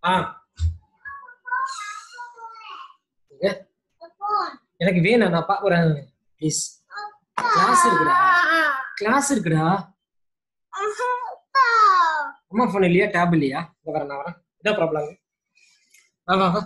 ஆ எனக்கு வேணும், நான் பாக்குறேன் ப்ளீஸ். கிளாஸ் இருக்குடா, கிளாஸ் இருக்குடா. அம்மா போன் இல்லையா, டேப் இல்லையா? இந்த வரேன், நான் வரேன். என்ன ப்ராப்ளம்? வா வா வா.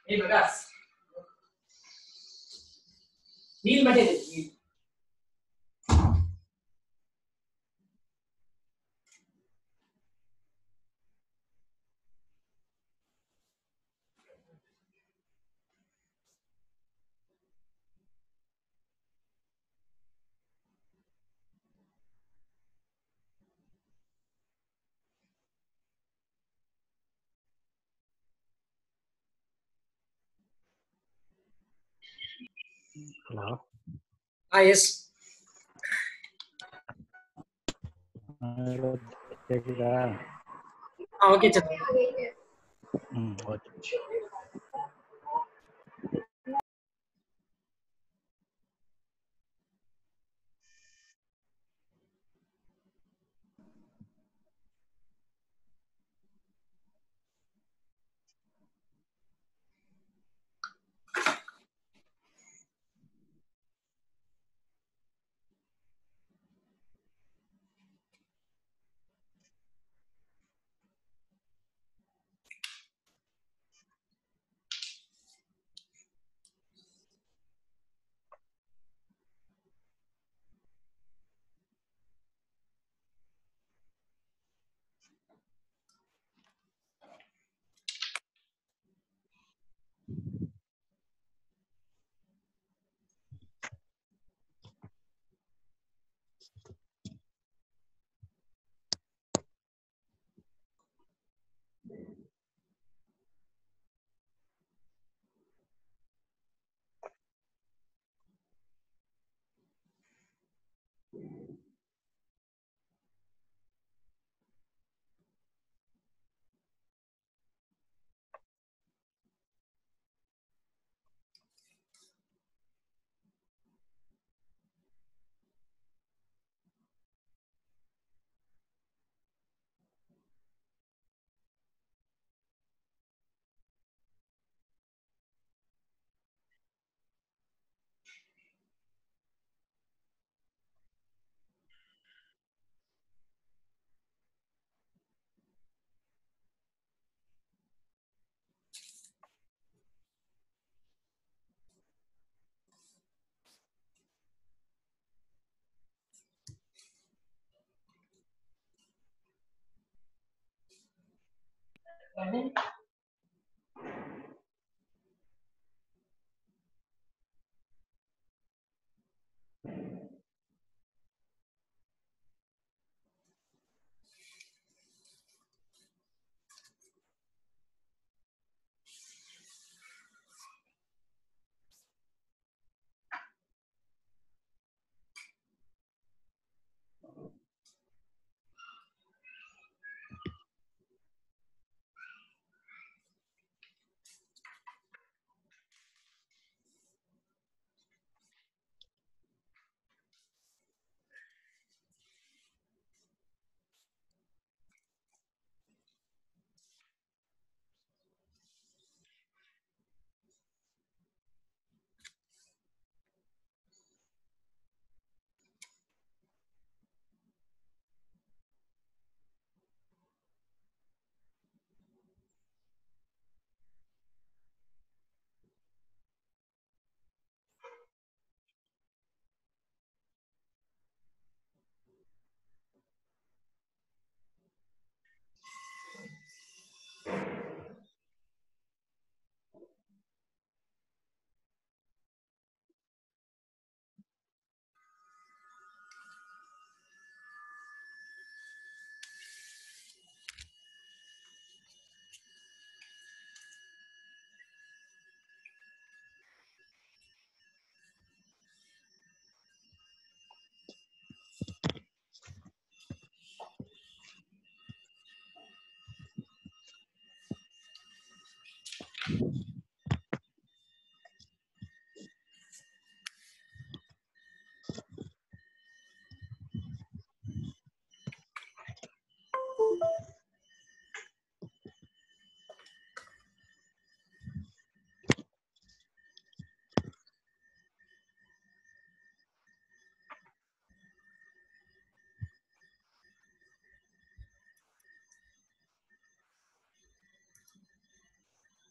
ஏய் பிரகாஷ், நீல் மட்டும் எடு, நீல். ஹலோ. எஸ். கேக்குதா? Okay Sathya. Okay.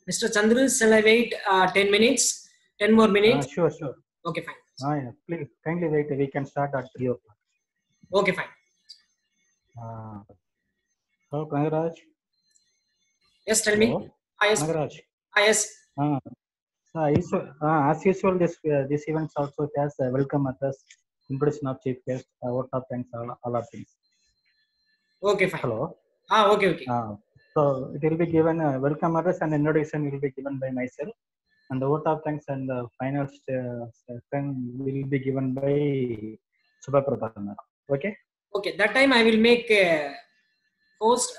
Mr. Chandru, shall I wait 10 minutes? 10 more minutes? Sure, sure. Okay, fine. Yeah, please kindly wait. We can start at 3 o'clock. Okay, fine. Hello, Nagaraj. Yes, tell me. Hello, Yes. Nagaraj. Yes. As usual, this event also has a welcome address, introduction of chief guest, vote of thanks, all of things. Okay, fine. Hello. Okay, okay. So it will be given a welcome address and introduction will be given by myself, and the vote of thanks and the final session will be given by Subhaprabha. Okay. Okay, that time I will make a host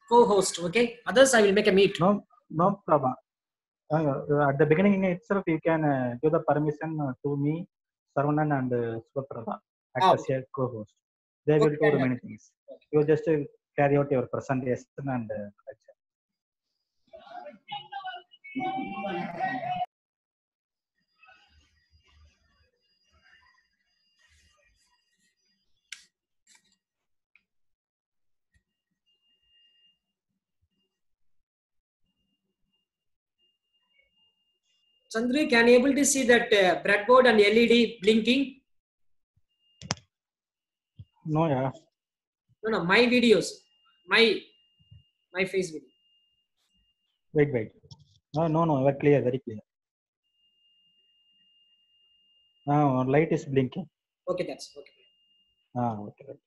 co-host. Okay, others I will make a meet. No problem. At the beginning itself, you can give the permission to me, Sarvanan and Subhaprabha act as a co-host. They will do many things. You just carry out your presentation and lecture. Chandru, can you able to see that breadboard and LED blinking? No, yeah. No, my videos, my face video. Wait. No, very clear, very clear. Now light is blinking. Okay, that's okay. Okay.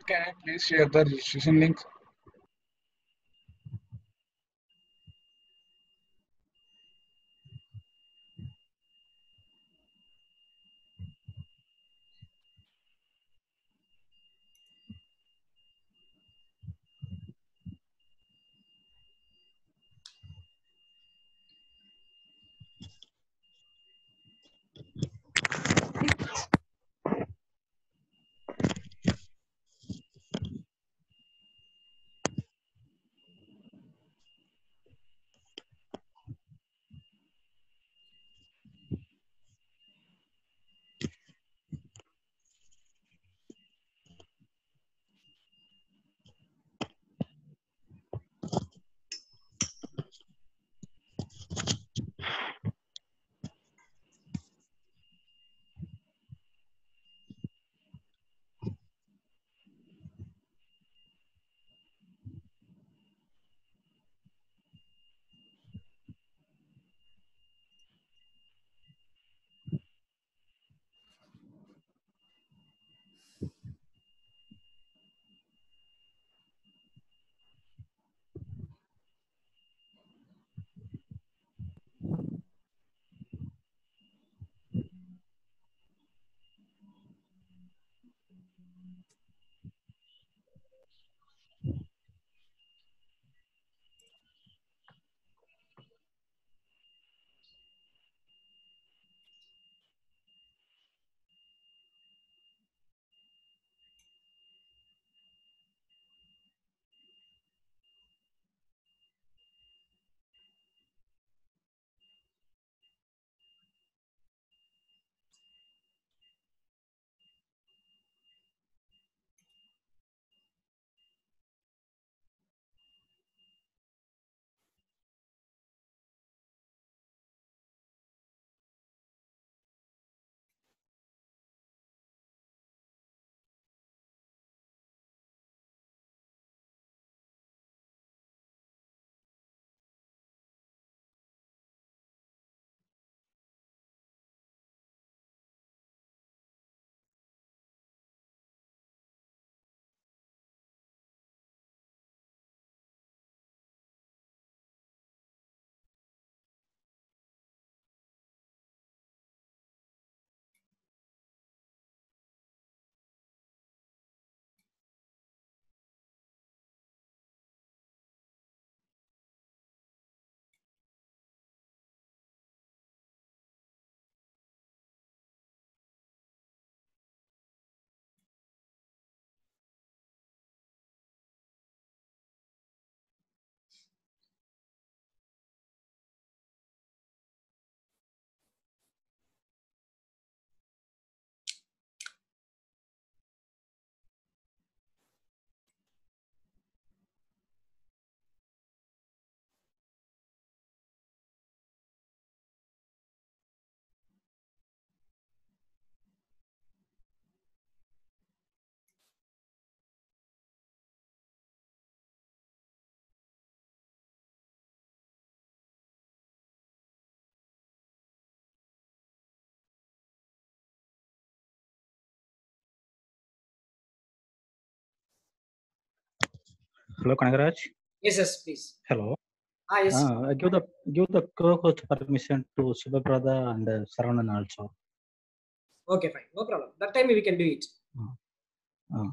Can I please share the registration link? Hello, Kanagaraj. Yes, yes, please. Hello. Yes. Give the co-host permission to Shivaprada and Saravanan also. Okay, fine. No problem. That time we can do it. Uh,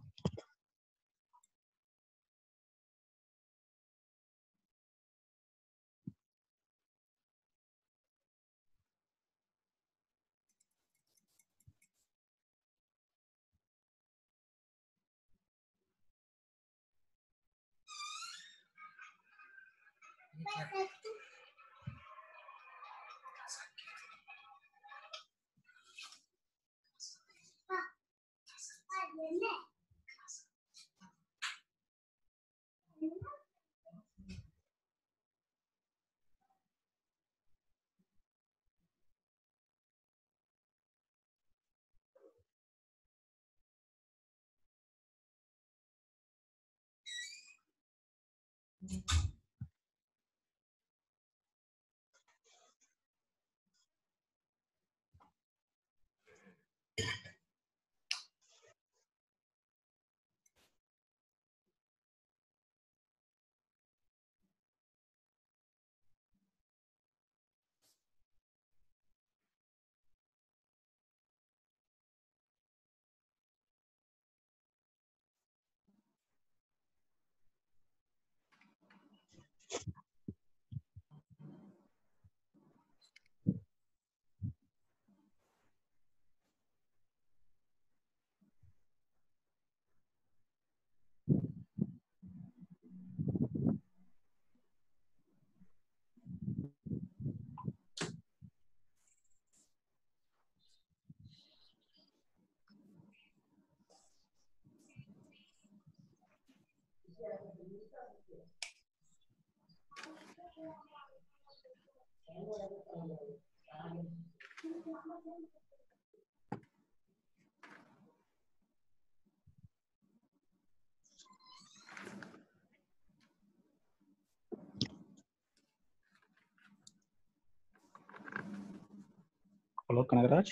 Hello, Kanagaraj.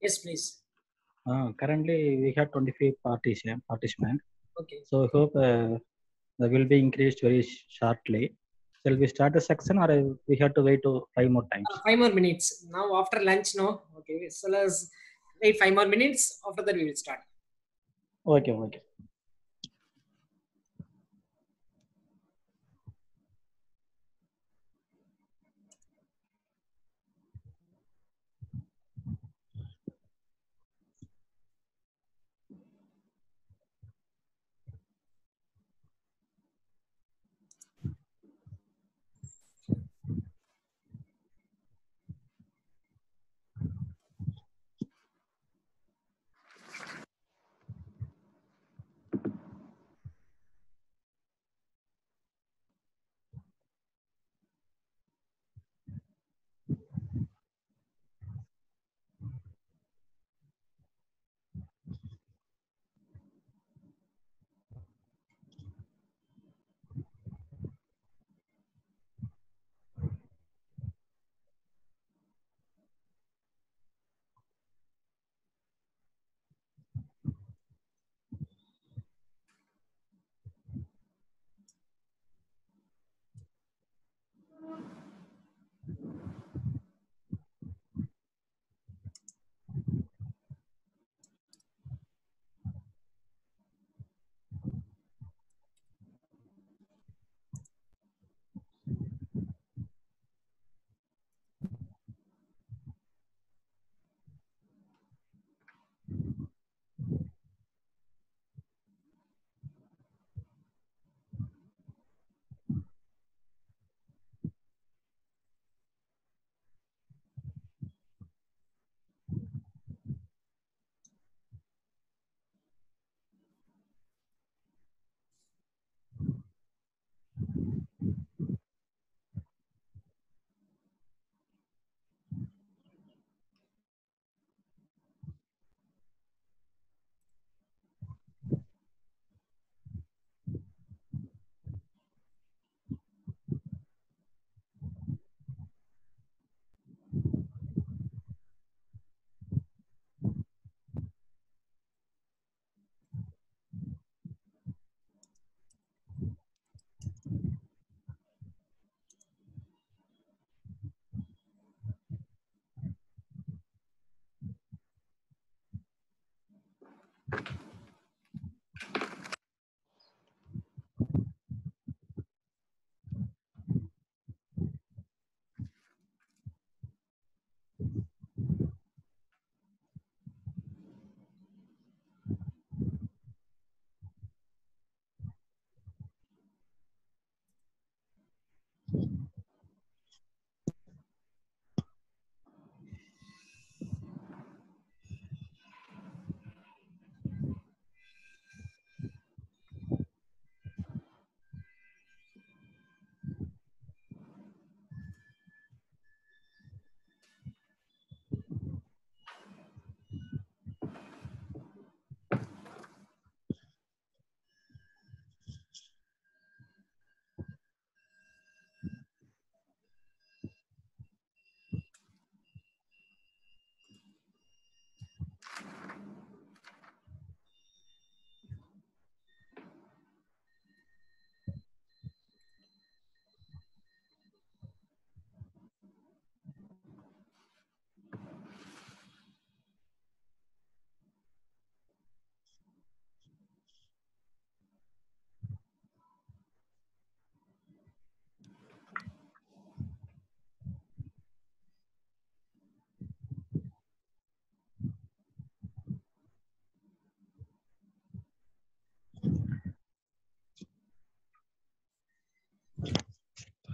Yes, please. Currently, we have 25 participants. Okay. So I hope that will be increased very shortly. Shall we start the section or we have to wait to 5 more times? 5 more minutes. Now after lunch, no? Okay. So let's wait 5 more minutes. After that, we will start. Okay.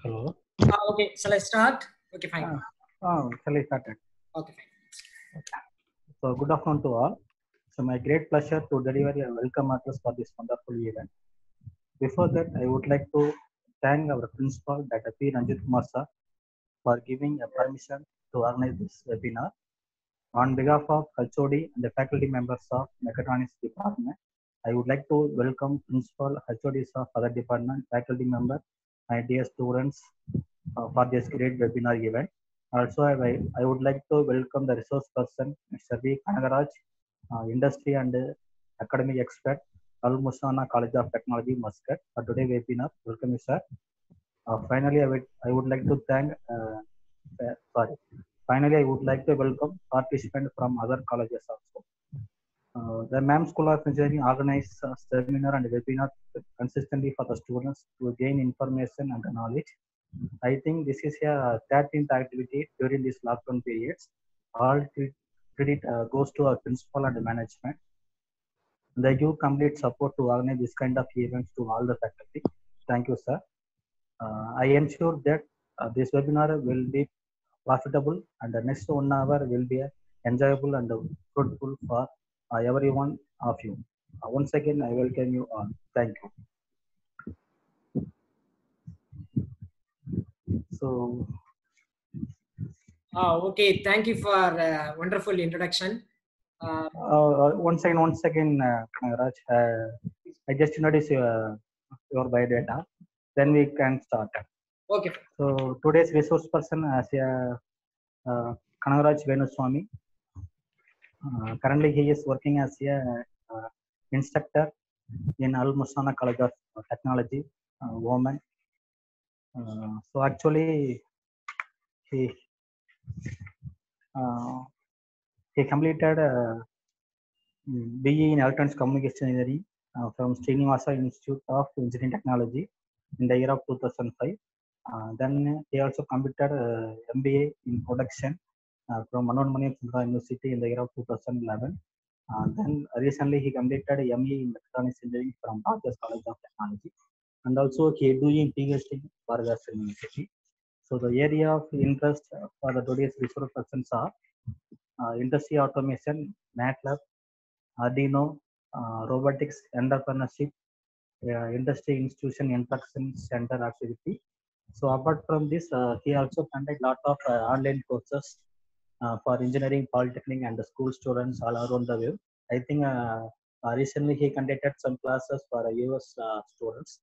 Hello. Okay, shall I start? Okay, fine. Shall I start it? Okay, fine. So good afternoon to all. So my great pleasure to deliver a welcome address for this wonderful event. Before that, I would like to thank our principal, Dr. P. Ranjit Kumar sir, for giving a permission to organize this webinar. On behalf of HOD and the faculty members of Mechatronics Department, I would like to welcome Principal, HODs of other department, faculty member, my dear students for this great webinar event. Also, I would like to welcome the resource person, Mr. V. Kanagaraj, industry and academic expert, Al Musana College of Technology, Muscat, for today's webinar. Welcome, sir. Finally, I would like to thank, sorry. Finally, I would like to welcome participants from other colleges also. The MAM School of Engineering organizes a seminar and webinar consistently for the students to gain information and knowledge. I think this is a 13th activity during this lockdown periods. All credit goes to our principal and management. They give complete support to organize this kind of events to all the faculty. Thank you, sir. I ensure that this webinar will be profitable and the next 1 hour will be enjoyable and fruitful for every one of you. Once again, I welcome you all. Thank you. So, Okay, thank you for wonderful introduction. once again, Raj, I just noticed your biodata. Then we can start. Okay. So today's resource person as Kanagaraj Venuswamy. Currently, he is working as a instructor in Al Musana College of Technology, Woman. So actually, he completed BE in Electronics Communication Engineering from Srinivasa Institute of Engineering Technology in the year of 2005. Then he also completed MBA in Production from Manohar Maniam Chandra University in the year of 2011. Then recently he completed ME in Electronics Engineering from Rogers College of Technology, and also he doing PhD in Vargas University. So the area of interest for the today's resource persons are industry automation, MATLAB, Arduino, robotics, entrepreneurship, industry institution interaction center activity. So apart from this, he also conduct lot of online courses for engineering, polytechnic, and the school students all around the world. I think recently he conducted some classes for US students.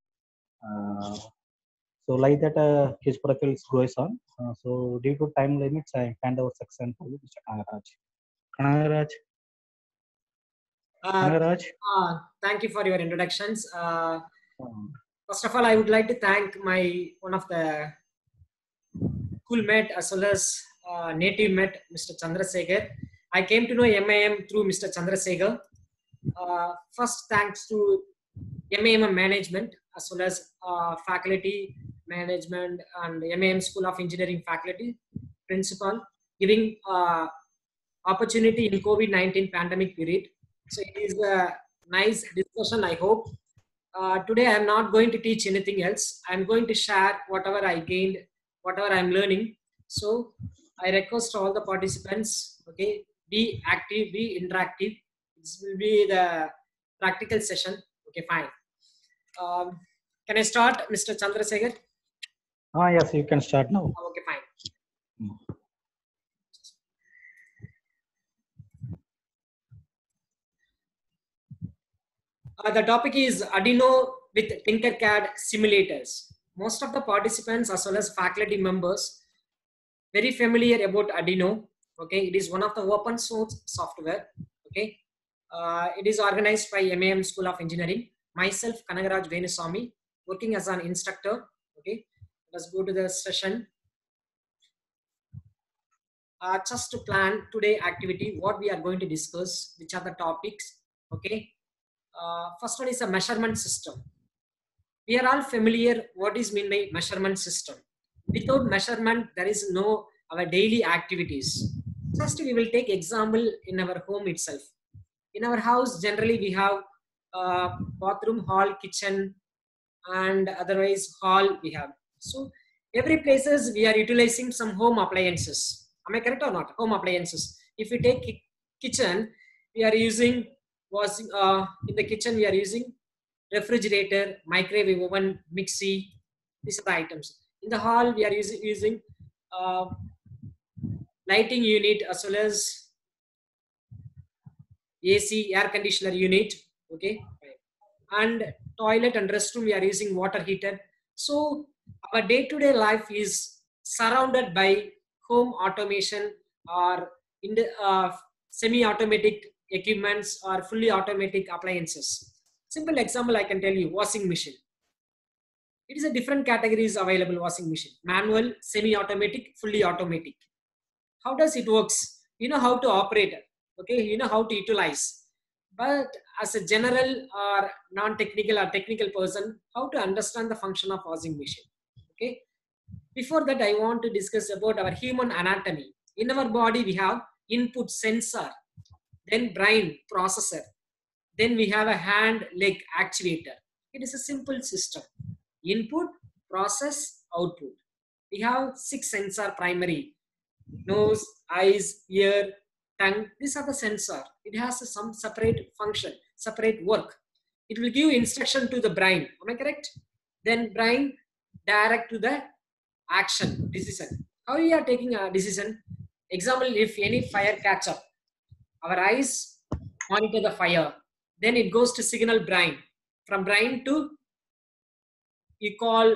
So like that, his profile goes on. So due to time limits, I hand over section to Mr. Kanagaraj. Kanagaraj. Kanagaraj. Thank you for your introductions. First of all, I would like to thank one of the schoolmate as well as native mate, Mr. Chandrasekhar. I came to know MIM through Mr. Chandrasekhar. First, thanks to MIM management as well as faculty management and MIM School of Engineering faculty principal giving opportunity in COVID-19 pandemic period. So it is a nice discussion, I hope. Today I am not going to teach anything else. I am going to share whatever I gained, whatever I am learning. So I request all the participants, okay, be active, be interactive. This will be the practical session. Okay, fine. Can I start, Mr. Chandrasekhar? Yes, you can start now. Okay, fine. The topic is Arduino with Tinkercad simulators. Most of the participants as well as faculty members very familiar about Arduino. Okay, it is one of the open source software. Okay, it is organized by MIM School of Engineering. Myself, Kanagaraj Venuswamy, working as an instructor. Okay, let's go to the session. Just to plan today activity, what we are going to discuss, which are the topics. Okay. First one is a measurement system. We are all familiar what is meant by measurement system. Without measurement, there is no our daily activities. First, we will take example in our home itself. In our house, generally we have bathroom, hall, kitchen, and otherwise hall we have. So Every places we are utilizing some home appliances. Am I correct or not? Home appliances. If we take kitchen, we are using in the kitchen we are using refrigerator, microwave oven, mixie. These are the items. In the hall we are using lighting unit as well as AC, air conditioner unit. Okay, and toilet and restroom we are using water heater. So our day-to-day life is surrounded by home automation or in the semi-automatic equipments or fully automatic appliances. Simple example I can tell you: washing machine. It is a different categories available. Washing machine: manual, semi-automatic, fully automatic. How does it works? You know how to operate it. Okay, you know how to utilize. But as a general or non-technical or technical person, how to understand the function of washing machine? Okay. Before that, I want to discuss about our human anatomy. In our body, we have input sensor, then brain processor, then we have a hand leg actuator. It is a simple system: input, process, output. We have 6 sensor primary: nose, eyes, ear, tongue. These are the sensor. It has some separate function, separate work. It will give instruction to the brain. Am I correct? Then brain direct to the action, decision. How you are taking a decision? Example: if any fire catch up, our eyes monitor the fire. Then it goes to signal brain. From brain to you call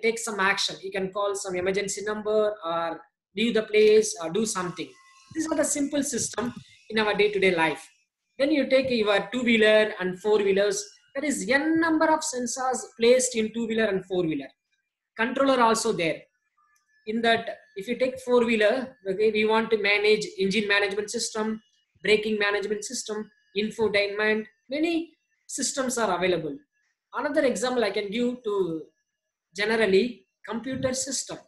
take some action. You can call some emergency number or leave the place or do something. These are the simple system in our day-to-day life. Then you take your two-wheeler and four-wheelers. There is n number of sensors placed in two-wheeler and four-wheeler. Controller also there. In that, if you take four-wheeler, okay, we want to manage engine management system, braking management system, infotainment. Many systems are available. Another example I can give to generally computer system.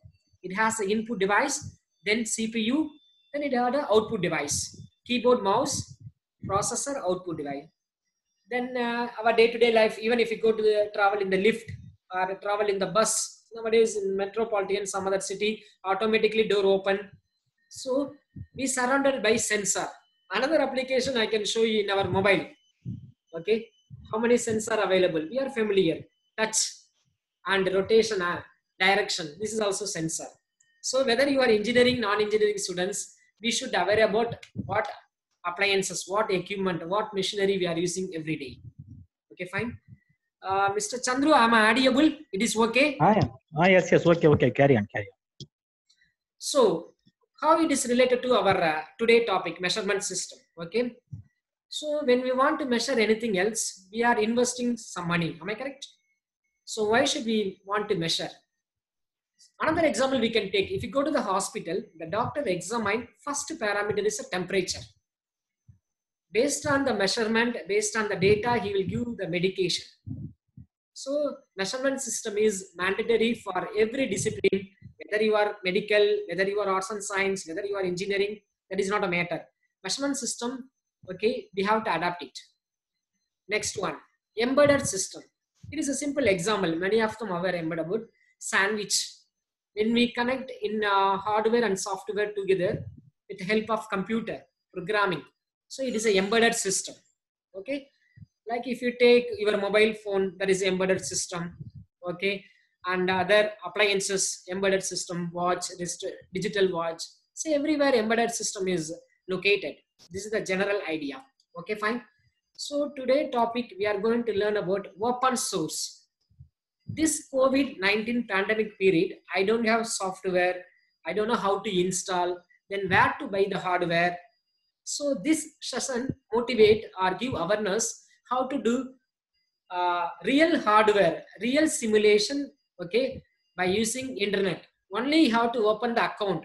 It has an input device, then CPU, then it had an output device: keyboard, mouse, processor, output device. Then our day-to-day life, even if you go to the travel in the lift or travel in the bus, nowadays in metropolitan some other city, automatically door open. So we surrounded by sensor. Another application I can show you in our mobile. Okay, how many sensor available? We are familiar: touch and rotation, direction. This is also sensor. So whether you are engineering, non-engineering students, we should aware about what appliances, what equipment, what machinery we are using every day. Okay, fine. Mr. Chandru, am I audible? It is okay? Yes, okay. Carry on. So how it is related to our today topic, measurement system. Okay. So when we want to measure anything else, we are investing some money. Am I correct? So why should we want to measure? Another example we can take: if you go to the hospital, the doctor examine first parameter is a temperature. Based on the measurement, based on the data, he will give the medication. So measurement system is mandatory for every discipline, whether you are medical, whether you are arts and science, whether you are engineering, that is not a matter. Measurement system, okay, we have to adapt it. Next one, embedded system. It is a simple example. Many of them are embedded about sandwich. When we connect in hardware and software together with the help of computer programming, so it is an embedded system. Okay, like if you take your mobile phone, that is embedded system. Okay, and other appliances, embedded system, watch, digital watch. See, everywhere embedded system is located. This is the general idea. Okay, fine. So today topic we are going to learn about open source. This COVID-19 pandemic period, I don't have software. I don't know how to install, then where to buy the hardware. So this session motivate or give awareness how to do real hardware, real simulation, okay, by using internet. Only you have to open the account,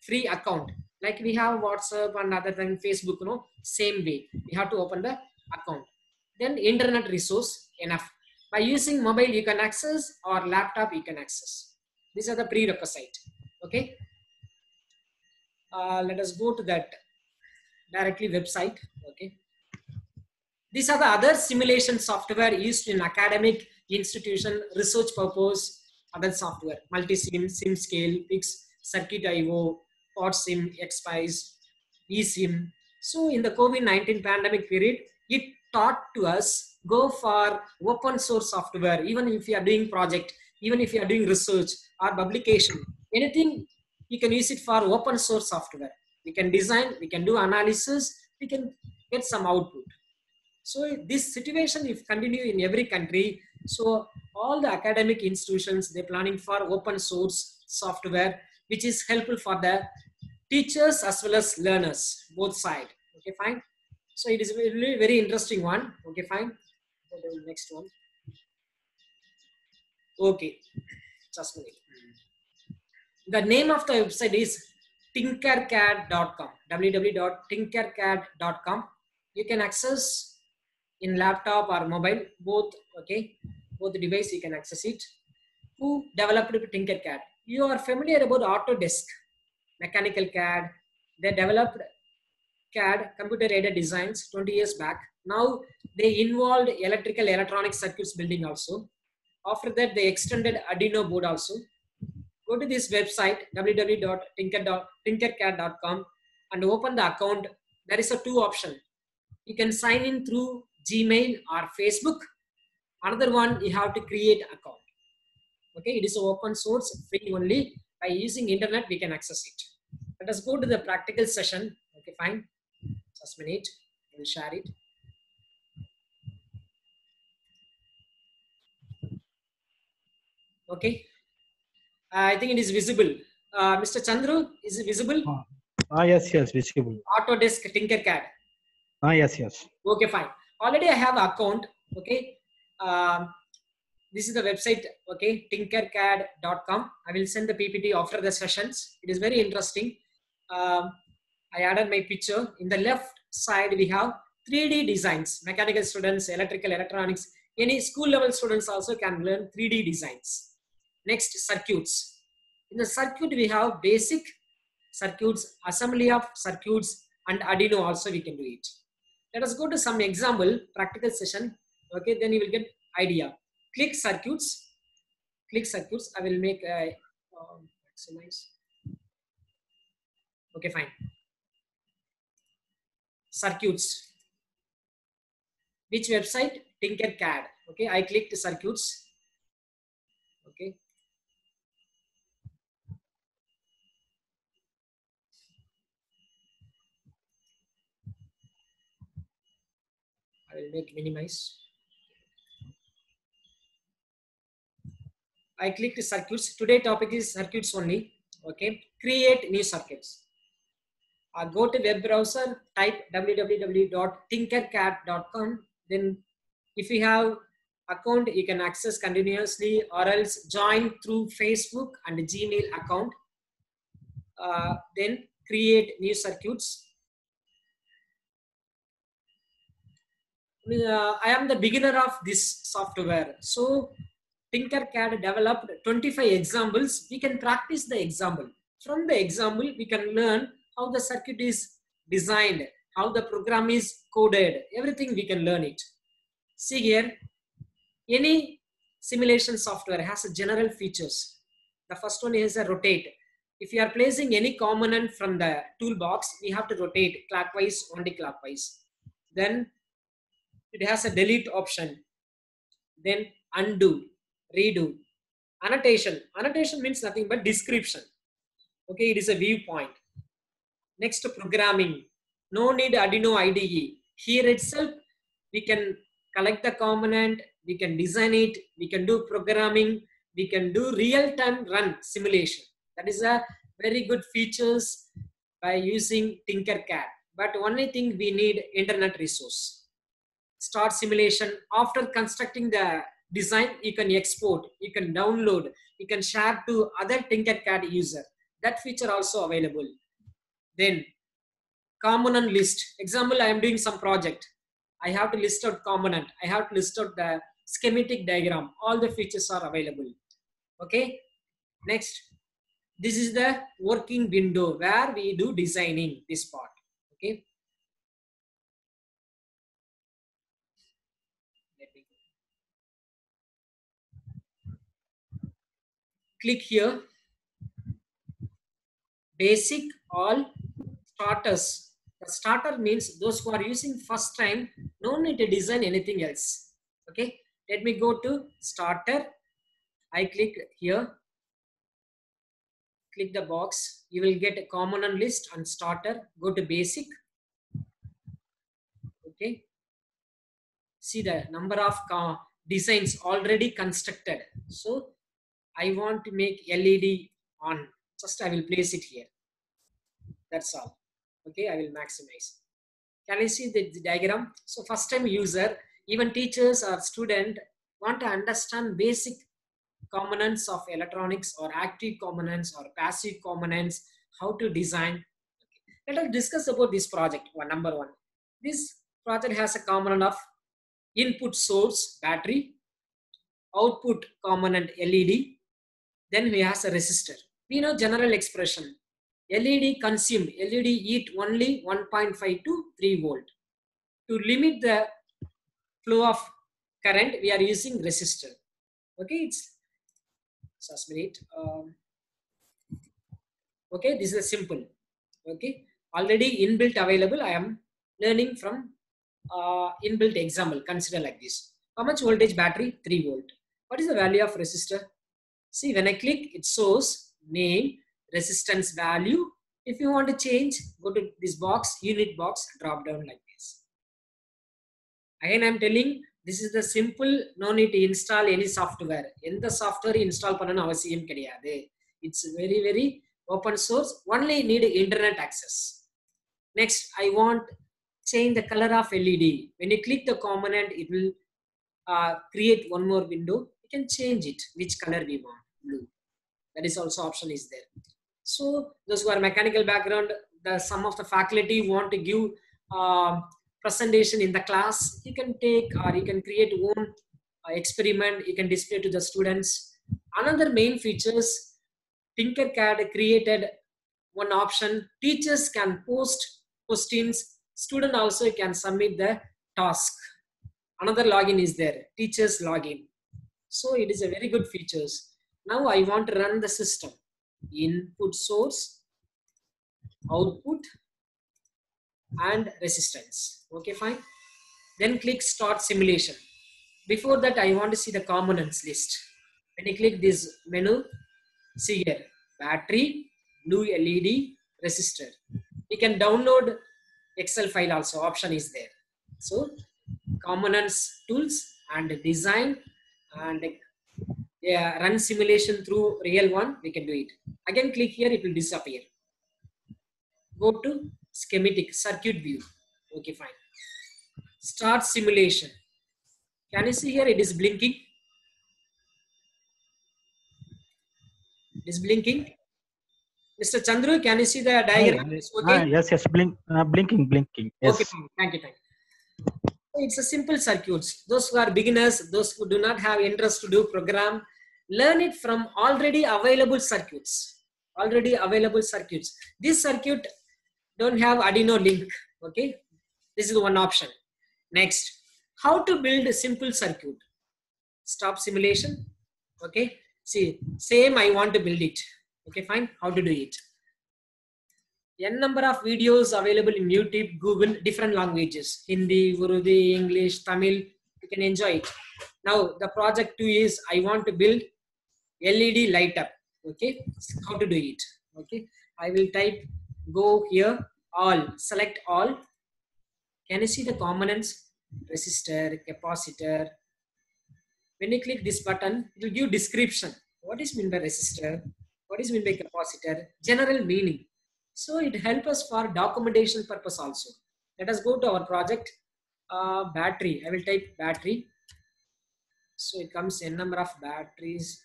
free account. Like we have WhatsApp and other than Facebook, you know, same way. We have to open the account. Then internet resource enough. By using mobile you can access or laptop you can access. These are the prerequisite. Okay. Let us go to that directly website. Okay. These are the other simulation software used in academic institution, research purpose, other software, multi-sim, SimScale, Pix, Circuit IO, PodSim, XPICE, eSIM. So in the COVID-19 pandemic period, it taught to us go for open source software, even if you are doing project, even if you are doing research or publication, anything you can use it for open source software. We can design, we can do analysis, we can get some output. So this situation if continue in every country, so all the academic institutions, they're planning for open source software, which is helpful for the teachers as well as learners, both side. Okay, fine. So it is a really very interesting one. Okay, fine. Go to the next one. Okay, just a minute. The name of the website is tinkercad.com, www.tinkercad.com. You can access in laptop or mobile, both. Okay, both device you can access it. Who developed Tinkercad? You are familiar about Autodesk, Mechanical CAD. They developed CAD, computer aided designs, 20 years back. Now they involved electrical electronic circuits building also. After that, they extended Arduino board also. Go to this website www.tinkercad.com and open the account. There is a two option. You can sign in through Gmail or Facebook. Another one, you have to create account. Okay, it is open source, free only. By using internet, we can access it. Let us go to the practical session. Okay, fine. Just a minute. I will share it. Okay. I think it is visible. Mr. Chandru, is it visible? Yes, visible. Autodesk Tinkercad. Yes. Okay, fine. Already I have an account. Okay. This is the website. Okay, tinkercad.com. I will send the PPT after the sessions. It is very interesting. I added my picture. In the left side, we have 3D designs. Mechanical students, electrical, electronics. Any school level students also can learn 3D designs. Next, circuits. In the circuit, we have basic circuits, assembly of circuits, and Arduino also we can do it. Let us go to some example, practical session. Okay, then you will get idea. Click circuits. Click circuits. I will make a maximize. Okay, fine. Circuits. Which website? Tinkercad. Okay, I clicked circuits. Okay. I will make minimize. I clicked circuits. Today topic is circuits only. Okay. Create new circuits. Go to web browser, type www.tinkercad.com. Then if you have account, you can access continuously or else join through Facebook and Gmail account. Then create new circuits. I am the beginner of this software. So Tinkercad developed 25 examples. We can practice the example. From the example, we can learn how the circuit is designed, how the program is coded, everything we can learn it. See here, any simulation software has a general features. The first one is a rotate. If you are placing any component from the toolbox, we have to rotate clockwise, anti-clockwise. Then it has a delete option. Then undo, redo. Annotation. Annotation means nothing but description. Okay, it is a viewpoint. Next, programming. No need Arduino IDE. Here itself, we can collect the component, we can design it, we can do programming, we can do real-time run simulation. That is a very good features by using Tinkercad. But only thing we need internet resource. Start simulation. After constructing the design, you can export, you can download, you can share to other Tinkercad user. That feature also available. Then component list. Example, I am doing some project. I have to list out component. I have to list out the schematic diagram. All the features are available. Okay. Next, this is the working window where we do designing this part. Okay. click here, basic, all, starters. The starter means those who are using first time, no need to design anything else. Okay, let me go to starter. I click here, click the box. You will get a component list and starter. Go to basic. Okay, see the number of designs already constructed. So I want to make LED on. Just I will place it here. That's all. Okay, I will maximize. Can you see the diagram? So first time user, even teachers or student want to understand basic components of electronics or active components or passive components, how to design. Let us discuss about this project. Number one, this project has a component of input source battery, output component LED, then we have a resistor. We know general expression. LED consumed, LED eat only 1.5 to 3 volt. To limit the flow of current, we are using resistor. Okay, it's just a minute. Okay, this is simple. Okay, already inbuilt available. I am learning from inbuilt example. Consider like this. How much voltage battery? 3 volt. What is the value of resistor? See, when I click, it shows name, resistance value. If you want to change, go to this box, unit box, drop down like this. Again, I am telling, this is the simple, no need to install any software. In the software install panna avasiyam kediyadu. It's very, very open source. Only need internet access. Next, I want change the color of LED. When you click the component, it will create one more window. You can change it, which color we want, blue. That is also option is there. So those who are mechanical background, some of the faculty want to give presentation in the class, you can take or you can create own experiment, you can display to the students. Another main features, Tinkercad created one option, teachers can post questions, student also can submit the task. Another login is there, teachers login. So it is a very good features. Now I want to run the system. Input source, output, and resistance. Okay, fine. Then click start simulation. Before that, I want to see the components list. When you click this menu, see here, battery, blue LED, resistor. You can download Excel file also, option is there. So components, tools, and design, and run simulation through real one, we can do it. Again, click here, it will disappear. Go to schematic circuit view. Okay, fine. Start simulation. Can you see here? It is blinking. It is blinking. Mr. Chandru, can you see the diagram? Okay. Yes, blinking. Yes. Okay, thank you. It's a simple circuits. Those who are beginners, those who do not have interest to do program, learn it from already available circuits. This circuit don't have Arduino link. Okay, this is one option. Next, how to build a simple circuit. Stop simulation. Okay, see, same I want to build it. Okay, fine. How to do it? N number of videos available in YouTube, Google, different languages, Hindi, Urdu, English, Tamil. You can enjoy it. Now the project 2 is I want to build LED light up. Okay, how to do it? Okay, I will type, go here, all, select all. Can you see the components? Resistor, capacitor. When you click this button, it will give description. What is meant by resistor? What is meant by capacitor? General meaning. So it helps us for documentation purpose also. Let us go to our project. Battery. I will type battery. So it comes n number of batteries.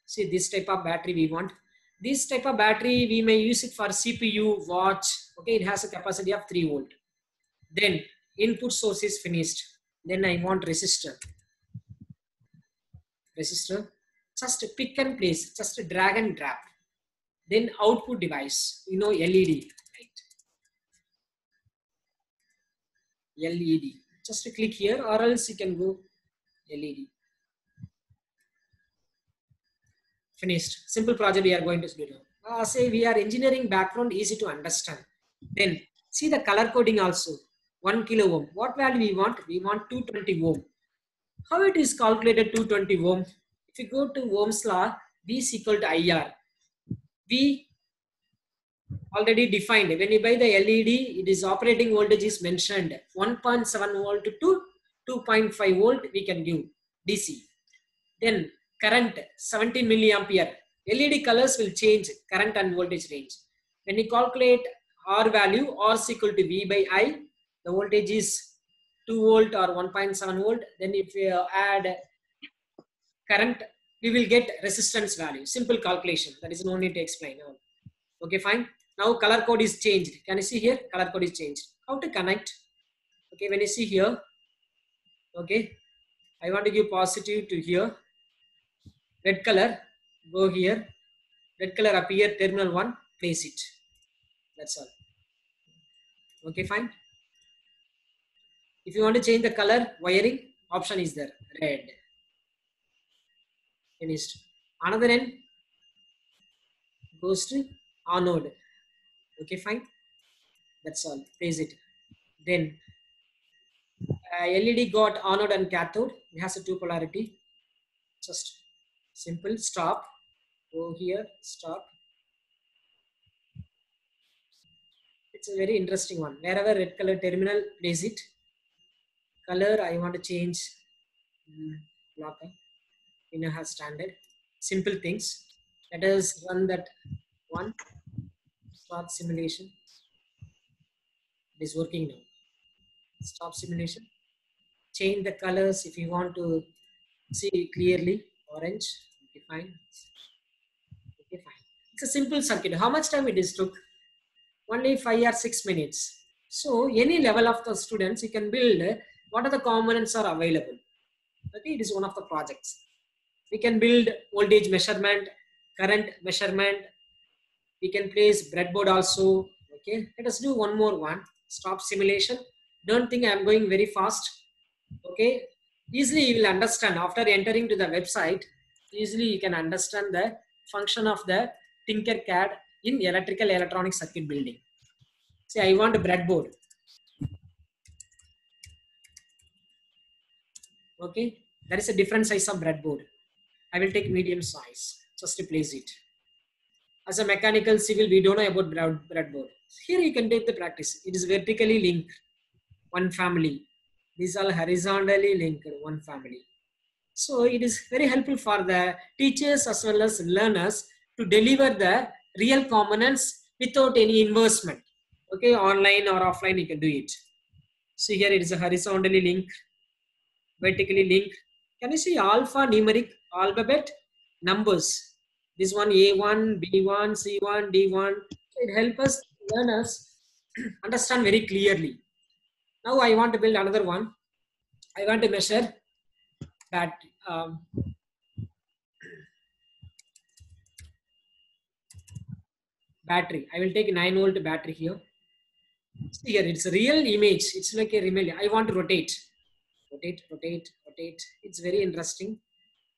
See, this type of battery we want. This type of battery we may use it for CPU, watch. Okay, it has a capacity of 3 volt. Then input source is finished. Then I want resistor. Just pick and place, just drag and drop. Then output device, LED, right? LED. Just click here, or else you can go LED. Finished. Simple project we are going to do now. Say we are engineering background, easy to understand. Then see the color coding also. 1 kilo ohm. What value we want? We want 220 ohm. How it is calculated 220 ohm? If you go to Ohm's law, V is equal to IR. V already defined. When you buy the LED, it is operating voltage is mentioned. 1.7 volt to 2.5 volt we can give DC. Then current 17 milliampere. LED colors will change current and voltage range. When you calculate R value, R is equal to V by I. The voltage is 2 volt or 1.7 volt. Then if you add current, we will get resistance value. Simple calculation. That is no need to explain now. Okay, fine. Now color code is changed. Can you see here? Color code is changed. How to connect? Okay, when you see here, okay, I want to give positive to here. Red color, go here. Red color appear, terminal 1, place it. That's all. Okay, fine. If you want to change the color, wiring, option is there, red. Finished. Another end goes to anode. Okay, fine. That's all. Place it. Then LED got anode and cathode. It has a two polarity. Just simple. Stop. Go here. Stop. It's a very interesting one. Wherever red color terminal, place it. Color I want to change. Blocker. Inner has standard. Simple things. Let us run that one. Start simulation. It is working now. Stop simulation. Change the colors if you want to see clearly. Orange. Okay, fine. Okay, fine. It's a simple circuit. How much time it is took? Only 5 or 6 minutes. So any level of the students, you can build what are the components are available. Okay, it is one of the projects. We can build voltage measurement, current measurement. We can place breadboard also. Okay, let us do one more one. Stop simulation. Don't think I am going very fast. Okay, easily you will understand after entering to the website. Easily you can understand the function of the Tinkercad in electrical electronic circuit building. Say I want a breadboard. Okay, there is a different size of breadboard. I will take medium size just to place it. As a mechanical civil, we don't know about breadboard. Here you can take the practice. It is vertically linked, one family. These are horizontally linked, one family. So it is very helpful for the teachers as well as learners to deliver the real components without any investment. Okay, online or offline you can do it. So here it is a horizontally linked, vertically linked. Can you see alpha numeric alphabet numbers? This one A1, B1, C1, D1. It helps us learners understand very clearly. Now I want to build another one. I want to measure that battery. I will take a 9 volt battery here. See here, it's a real image. It's like a real. I want to rotate. Rotate, rotate, rotate. It's very interesting.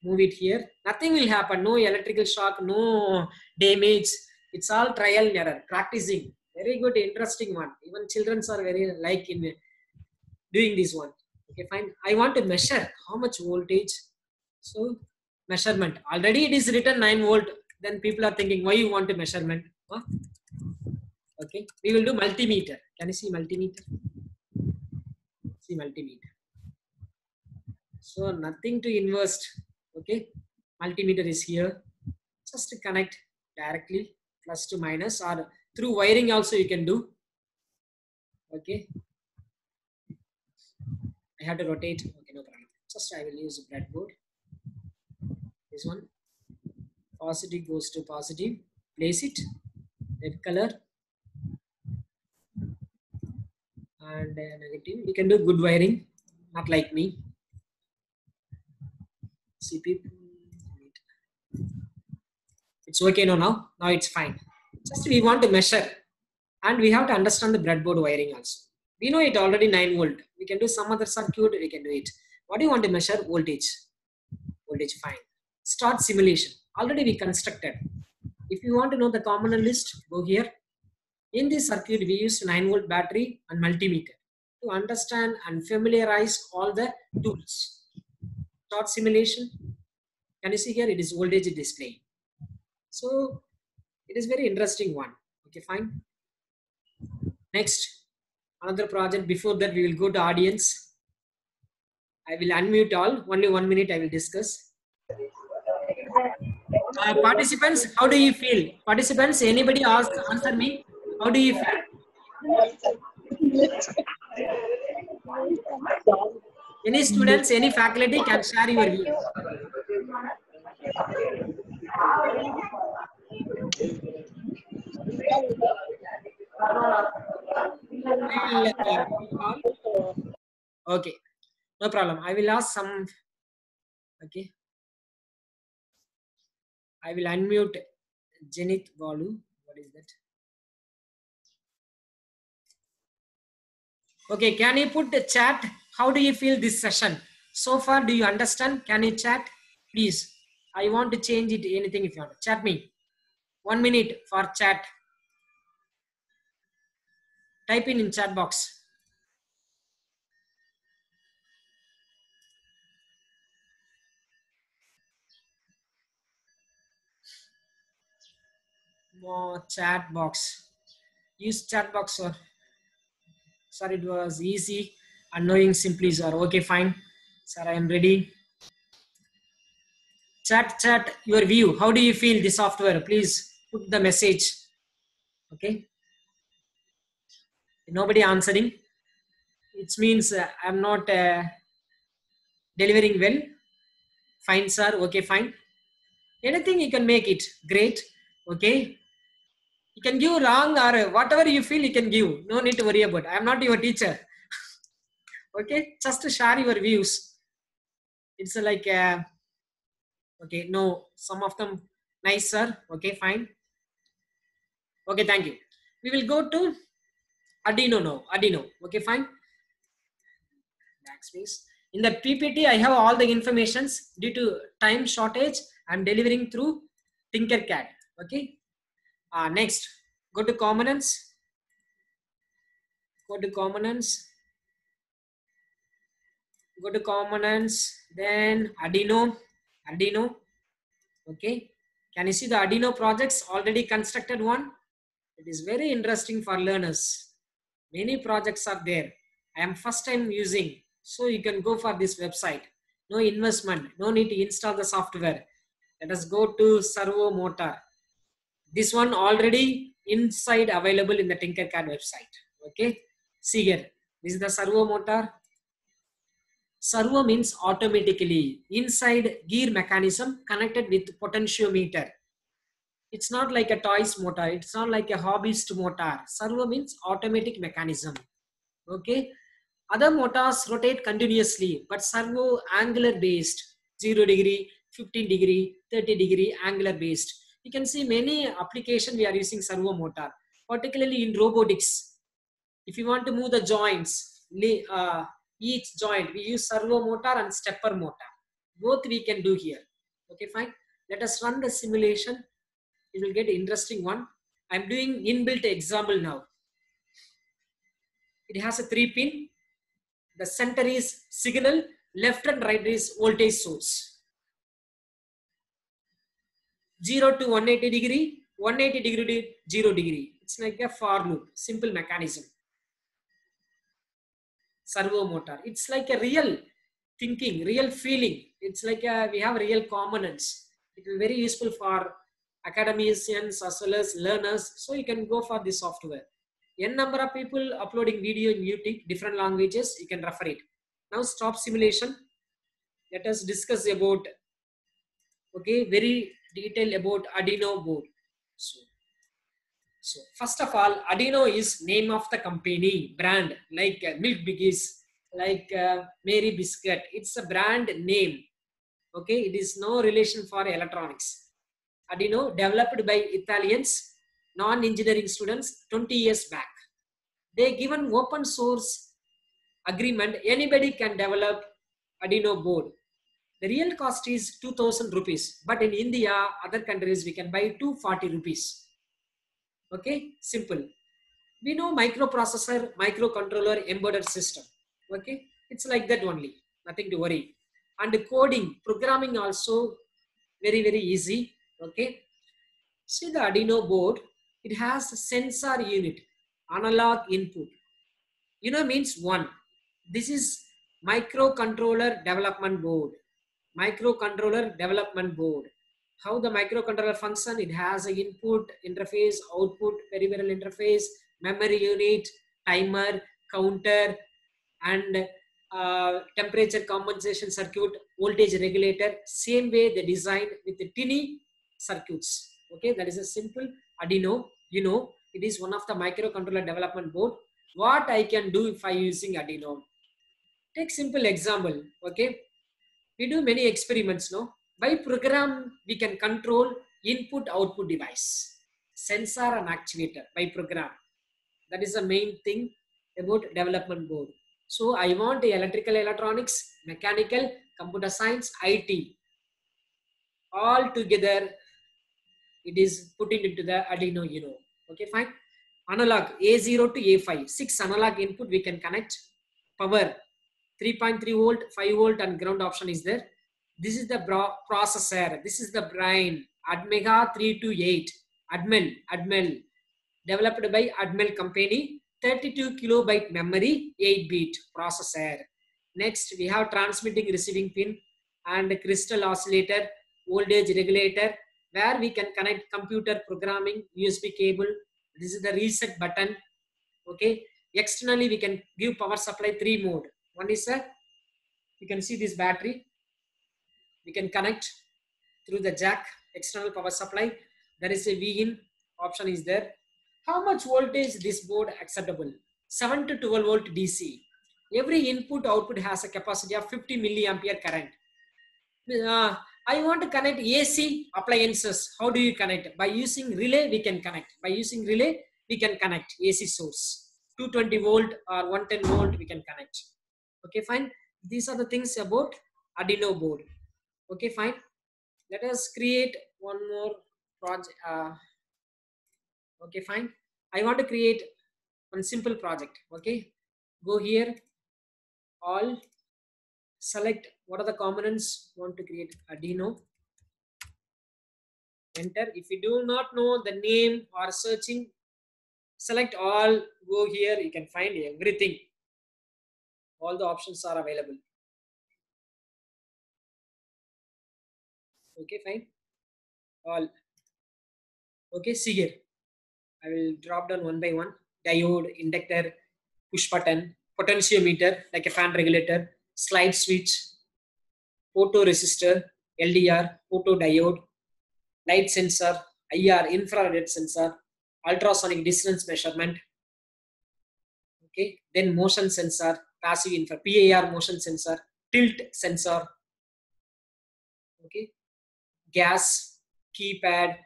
Move it here. Nothing will happen. No electrical shock, no damage. It's all trial and error. Practicing. Very good, interesting one. Even children are very like in doing this one. Okay, fine. I want to measure how much voltage. So measurement. Already it is written 9 volt. Then people are thinking, why you want a measurement? Huh? Okay. We will do multimeter. Can you see multimeter? See multimeter. So nothing to invest. Okay. Multimeter is here. Just to connect directly, plus to minus, or through wiring also you can do. Okay. I have to rotate. Okay, no problem. Just I will use a breadboard. This one. Positive goes to positive. Place it. Red color. And negative. You can do good wiring. Not like me. CP. It's okay now. Now it's fine. Just we want to measure. And we have to understand the breadboard wiring also. We know it already 9 volt. We can do some other circuit. We can do it. What do you want to measure? Voltage. Voltage, fine. Start simulation. already we constructed. If you want to know the component list, go here. In this circuit, we used 9-volt battery and multimeter to understand and familiarize all the tools. Short simulation. Can you see here? It is voltage display. So it is very interesting one. Okay, fine. Next, another project. Before that, we will go to audience. I will unmute all. Only 1 minute I will discuss. Participants, how do you feel? Participants, anybody answer me? How do you feel? Any students, any faculty can share your views. Okay, no problem. I will ask some. Okay, I will unmute Jenith Balu. What is that? Okay, can you put the chat? How do you feel this session? So far, do you understand? Can you chat? Please. I want to change it. Anything if you want. Chat me. 1 minute for chat. Type in chat box. More chat box. Use chat box, sir. Sir, it was easy. Unknowing simply, sir. Okay, fine. Sir, I am ready. Chat your view. How do you feel the software? Please put the message. Okay. Nobody answering. It means I'm not delivering well. Fine, sir. Okay, fine. Anything you can make it. Great. Okay. You can give wrong or whatever you feel you can give. No need to worry about it. I'm not your teacher. Okay. Just to share your views. It's like, okay, no, some of them nice, sir. Okay, fine. Okay, thank you. We will go to Arduino now. Arduino. Okay, fine. Backspace. In the PPT, I have all the informations. Due to time shortage, I'm delivering through Tinkercad. Okay. Next, go to components. Go to components. Go to components. Then Arduino. Okay. Can you see the Arduino projects already constructed one? It is very interesting for learners. Many projects are there. I am first time using. So you can go for this website. No investment. No need to install the software. Let us go to servo motor. This one already inside available in the Tinkercad website. Okay. See here. This is the servo motor. Servo means automatically. Inside gear mechanism connected with potentiometer. It's not like a toys motor. It's not like a hobbyist motor. Servo means automatic mechanism. Okay. Other motors rotate continuously, but servo angular based, 0 degree, 15 degree, 30 degree angular based. You can see many applications we are using servo motor, particularly in robotics. If you want to move the joints, each joint, we use servo motor and stepper motor. Both we can do here. Okay, fine. Let us run the simulation. You will get an interesting one. I'm doing inbuilt example now. It has a 3-pin. The center is signal, left and right is voltage source. 0 to 180 degree, 180 degree to 0 degree. It's like a for loop, simple mechanism. Servo motor. It's like a real thinking, real feeling. It's like we have real components. It will be very useful for academicians as well as learners. So you can go for this software. N number of people uploading video in YouTube, different languages, you can refer it. Now stop simulation. Let us discuss about, okay, very detailed about Arduino board. So first of all, Arduino is name of the company, brand, like Milk Biggies, like Mary Biscuit. It's a brand name. Okay, it is no relation for electronics. Arduino developed by Italians, non-engineering students 20 years back. They given open source agreement. Anybody can develop Arduino board. The real cost is 2000 rupees. But in India, other countries, we can buy 240 rupees. Okay, simple. We know microprocessor, microcontroller, embedded system. Okay, it's like that only. Nothing to worry. And the coding, programming also very, very easy. Okay. See the Arduino board, it has a sensor unit, analog input. Means one. This is microcontroller development board. Microcontroller development board. How the microcontroller function? It has an input, interface, output, peripheral interface, memory unit, timer, counter, and temperature compensation circuit, voltage regulator. Same way they designed with the tiny circuits. Okay, that is a simple Arduino. It is one of the microcontroller development board. What I can do if I using Arduino? Take simple example. Okay, we do many experiments. No, by program we can control input output device, sensor and actuator by program. That is the main thing about development board. So I want electrical electronics, mechanical, computer science, IT. All together, it is put into the Arduino Uno. Okay, fine. Analog A0 to A5. 6 analog input we can connect. Power 3.3 volt, 5 volt and ground option is there. This is the processor. This is the brain. Admega 328. Admel. Developed by Admel company. 32 kilobyte memory, 8-bit processor. Next, we have transmitting receiving pin and crystal oscillator, voltage regulator, where we can connect computer programming, USB cable. This is the reset button. Okay. Externally, we can give power supply 3 mode. One is you can see this battery. We can connect through the jack, external power supply. There is a V-in option is there. How much voltage this board acceptable? 7 to 12 volt DC. Every input output has a capacity of 50 milliampere current. I want to connect AC appliances. How do you connect? By using relay, we can connect. By using relay, we can connect AC source. 220 volt or 110 volt, we can connect. Okay, fine. These are the things about Arduino board. Okay, fine. Let us create one more project. Okay, fine. I want to create one simple project. Okay, go here, all, select what are the components you want to create. Arduino, enter. If you do not know the name or searching, select all, go here, you can find everything. All the options are available. Okay, fine. All. Okay, see here. I will drop down one by one. Diode, inductor, push button, potentiometer like a fan regulator, slide switch, photoresistor, LDR, photodiode, light sensor, IR, infrared sensor, ultrasonic distance measurement. Okay, then motion sensor, passive infrared, PIR motion sensor, tilt sensor. Okay, gas, keypad,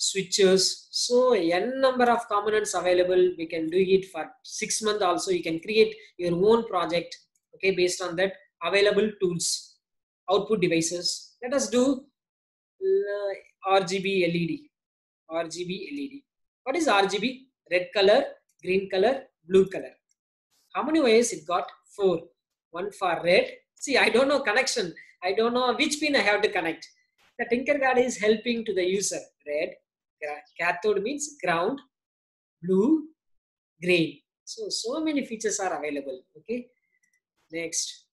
switches. So n number of components available. We can do it for 6 months also. You can create your own project. Okay, based on that available tools, output devices. Let us do RGB LED. RGB LED. What is RGB? Red color, green color, blue color. How many wires it got? 4. One for red. See, I don't know connection. I don't know which pin I have to connect. The Tinkercad is helping to the user. Red, cathode means ground, blue, green. So many features are available. Okay. Next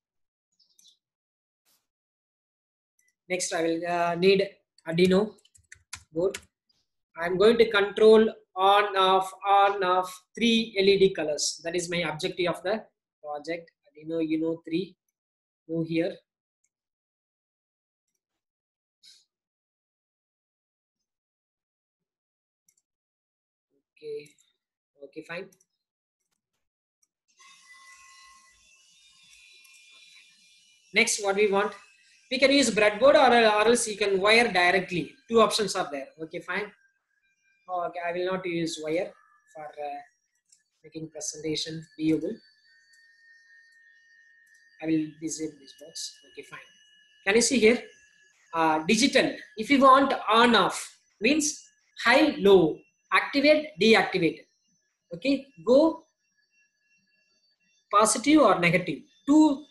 I will need Arduino board. I'm going to control on off 3 LED colors. That is my objective of the project. Arduino 3. Go here. Okay, fine. Next, what we want, we can use breadboard or else you can wire directly. 2 options are there. Okay, fine. Okay, I will not use wire for making presentation viewable. I will disable this box. Okay, fine. Can you see here? Digital. If you want on off, means high, low, activate, deactivate. Okay, go positive or negative. Two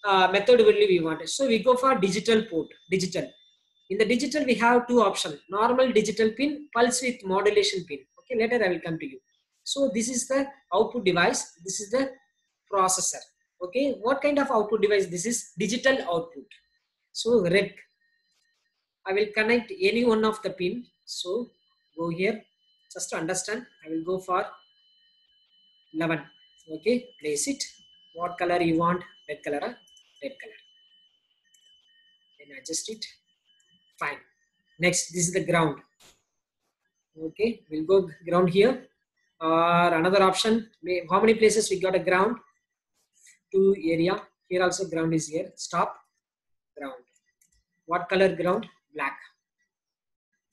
method only we want. So we go for digital port. Digital. In the digital, we have two options: normal digital pin, pulse width modulation pin. Okay, later I will come to you. So this is the output device. This is the processor. Okay, what kind of output device? This is digital output. So red. I will connect any one of the pin. So go here. Just to understand, I will go for 11. Okay, place it. What color you want? Red color, red color. Then adjust it. Fine. Next, this is the ground. Okay, we'll go ground here. Or another option. How many places we got a ground? 2 area. Here also ground is here. Stop. Ground. What color ground? Black.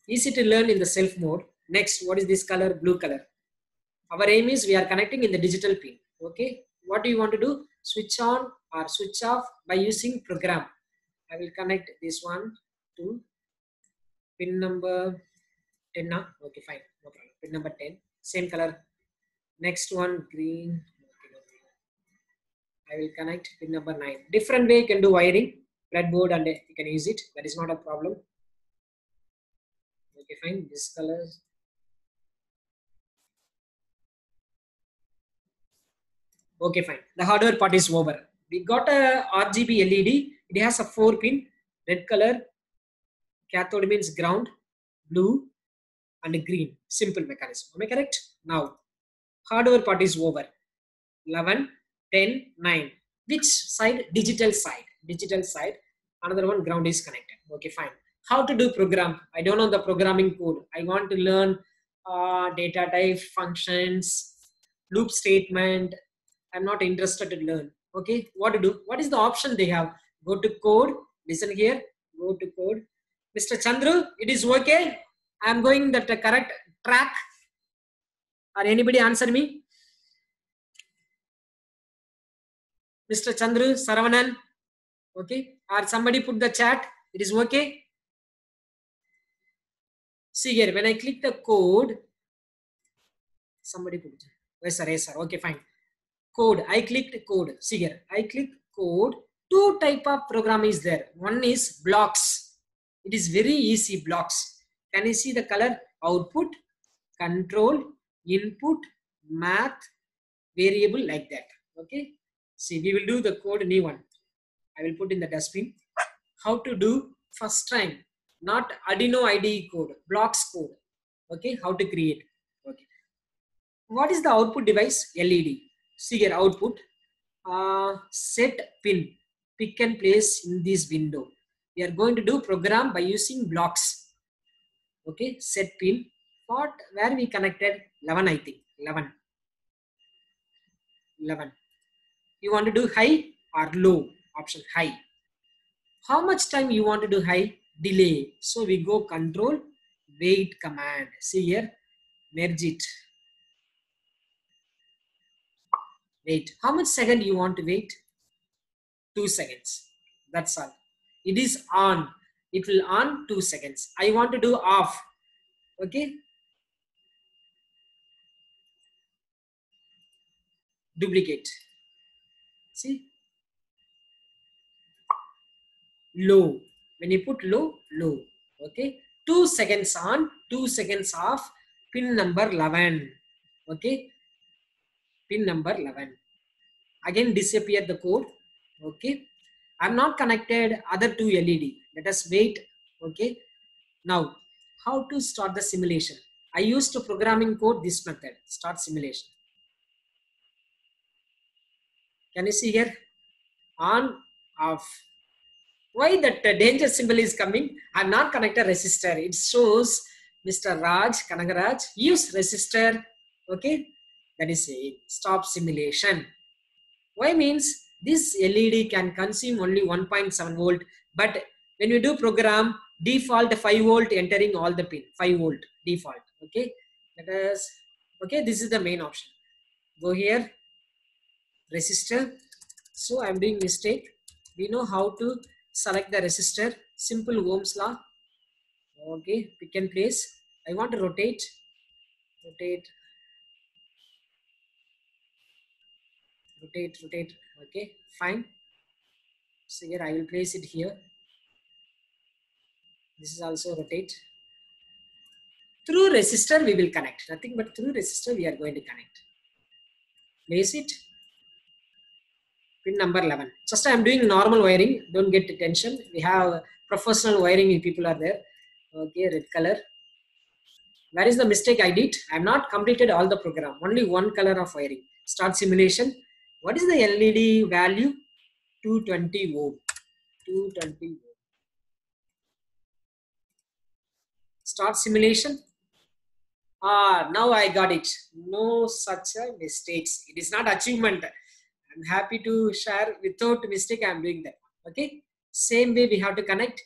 Easy to learn in the self mode. Next, what is this color? Blue color. Our aim is we are connecting in the digital pin. Okay, what do you want to do? Switch on or switch off by using program. I will connect this one to pin number 10 now. Okay, fine, no problem. Pin number 10, same color. Next one, green. Okay, I will connect pin number 9. Different way you can do wiring, breadboard, and you can use it. That is not a problem. Okay, fine. This color. Okay, fine. The hardware part is over. We got a RGB LED. It has a 4 pin. Red color. Cathode means ground. Blue and green. Simple mechanism. Am I correct? Now, hardware part is over. 11, 10, 9. Which side? Digital side. Digital side. Another one, ground is connected. Okay, fine. How to do program? I don't know the programming code. I want to learn data type, functions, loop statement. I'm not interested to learn. Okay, what to do? What is the option they have? Go to code. Listen here. Go to code. Mr. Chandru, it is okay. I'm going that correct track. Or anybody answer me? Mr. Chandru, Saravanan. Okay. Or somebody put the chat. It is okay. See here. When I click the code, somebody put it. Yes, sir. Yes, sir. Okay, fine. Code. I clicked code. See here. I click code. 2 type of program is there. One is blocks. It is very easy blocks. Can you see the color? Output, control, input, math, variable, like that. Okay. See, we will do the code new one. I will put in the dustbin. How to do first time? Not Arduino IDE code. Blocks code. Okay. How to create. Okay. What is the output device? LED. See here, output. Set pin. Pick and place in this window. We are going to do program by using blocks. Okay, set pin. Where we connected? 11, I think. 11. 11. You want to do high or low? Option high. How much time you want to do high? Delay. So we go control, wait command. See here, merge it. Wait. How much second you want to wait? 2 seconds. That's all. It is on. It will on 2 seconds. I want to do off. Okay. Duplicate. See. Low. When you put low, low. Okay. 2 seconds on, 2 seconds off. Pin number 11. Okay. Pin number 11. Again disappear the code. Okay. I'm not connected other 2 LED. Let us wait. Okay. Now, how to start the simulation? I used to programming code this method. Start simulation. Can you see here? On, off. Why that danger symbol is coming? I'm not connected resistor. It shows Mr. Raj, Kanagaraj, use resistor. Okay. That is it. Stop simulation. Why means this LED can consume only 1.7 volt, but when you do program, default 5 volt entering all the pin, 5 volt default. Okay, let us. Okay, this is the main option. Go here, resistor. So I'm doing mistake. We know how to Select the resistor, simple Ohm's law. Okay, pick and place. I want to rotate. Okay, fine. So here I will place it here. This is also rotate. Through resistor we will connect. Nothing but through resistor we are going to connect. Place it. Pin number 11. Just I am doing normal wiring. Don't get attention. We have professional wiring people are there. Okay, red color. Where is the mistake I did? I am not completed all the program. Only one color of wiring. Start simulation. What is the LED value? 220 ohm. 220 ohm. Start simulation. Now I got it. No such mistakes. It is not achievement. I'm happy to share without mistake. I'm doing that. Okay. Same way we have to connect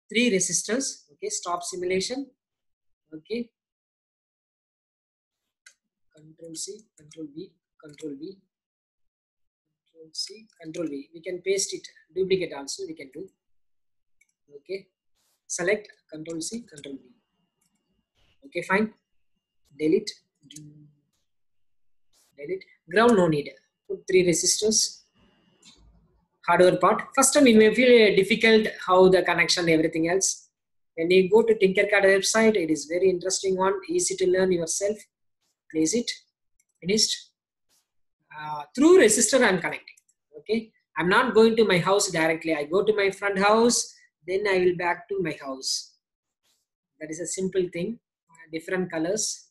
3 resistors. Okay. Stop simulation. Okay. Control C, Control V, Control V, Control C, Control V. We can paste it. Duplicate also we can do. Okay. Select Control C, Control V. Okay. Fine. Delete. Delete. Ground no need. Put 3 resistors. Hardware part. First time it may feel difficult how the connection, everything else. When you go to Tinkercad website, it is very interesting one, easy to learn yourself. Place it. Finished. Through resistor I am connecting. Okay. I'm not going to my house directly. I go to my front house, then I will back to my house. That is a simple thing. Different colors.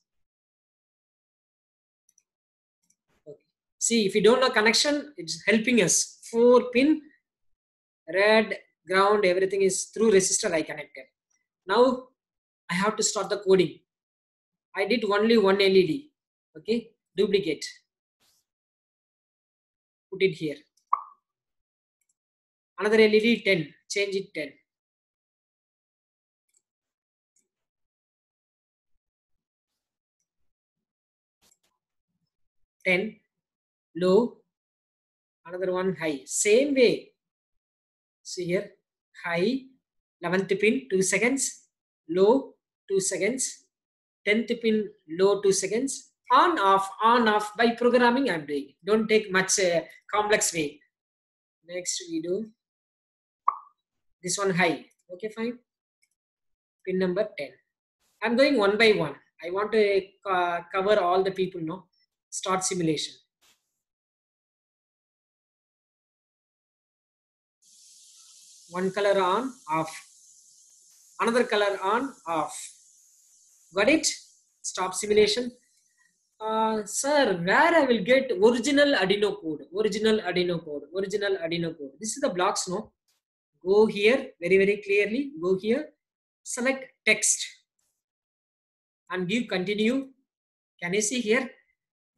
Okay. See, if you don't know connection, it's helping us. 4 pin, red, ground, everything is through resistor I connected. Now I have to start the coding. I did only one LED. Okay, duplicate. Put it here. Another LED 10. Change it 10. Low. Another one high. Same way. See here. High. 11th pin 2 seconds. Low 2 seconds. 10th pin low 2 seconds. On off by programming I'm doing. Don't take much complex way. Next we do this one high. Okay, fine. Pin number 10. I'm going one by one. I want to cover all the people now. Start simulation. One color on, off. Another color on, off. Got it? Stop simulation. Sir, where I will get original Arduino code? Original Arduino code. This is the blocks, no? Go here, very clearly. Go here. Select text. And give continue. Can you see here?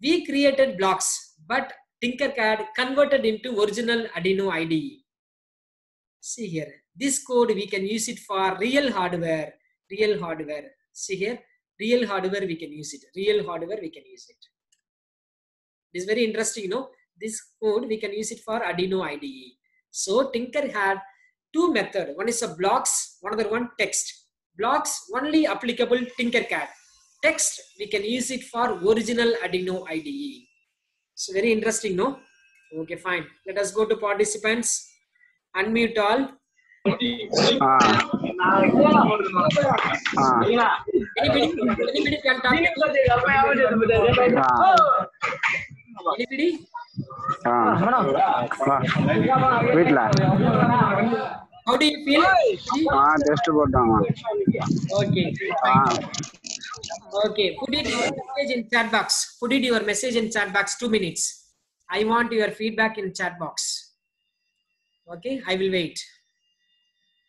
We created blocks, but Tinkercad converted into original Arduino IDE. See here. This code we can use it for real hardware. See here. Real hardware we can use it. It is very interesting, you know. This code we can use it for Arduino IDE. So Tinker had 2 methods. One is a blocks, another one text. Blocks only applicable Tinkercad. Text we can use it for original Arduino IDE. So very interesting, no? Okay, fine. Let us go to participants. Unmute all. Anybody can talk. Anybody? How do you feel? Okay. Okay. Put it your message in chat box. Put it your message in chat box. 2 minutes. I want your feedback in chat box. Okay. I will wait.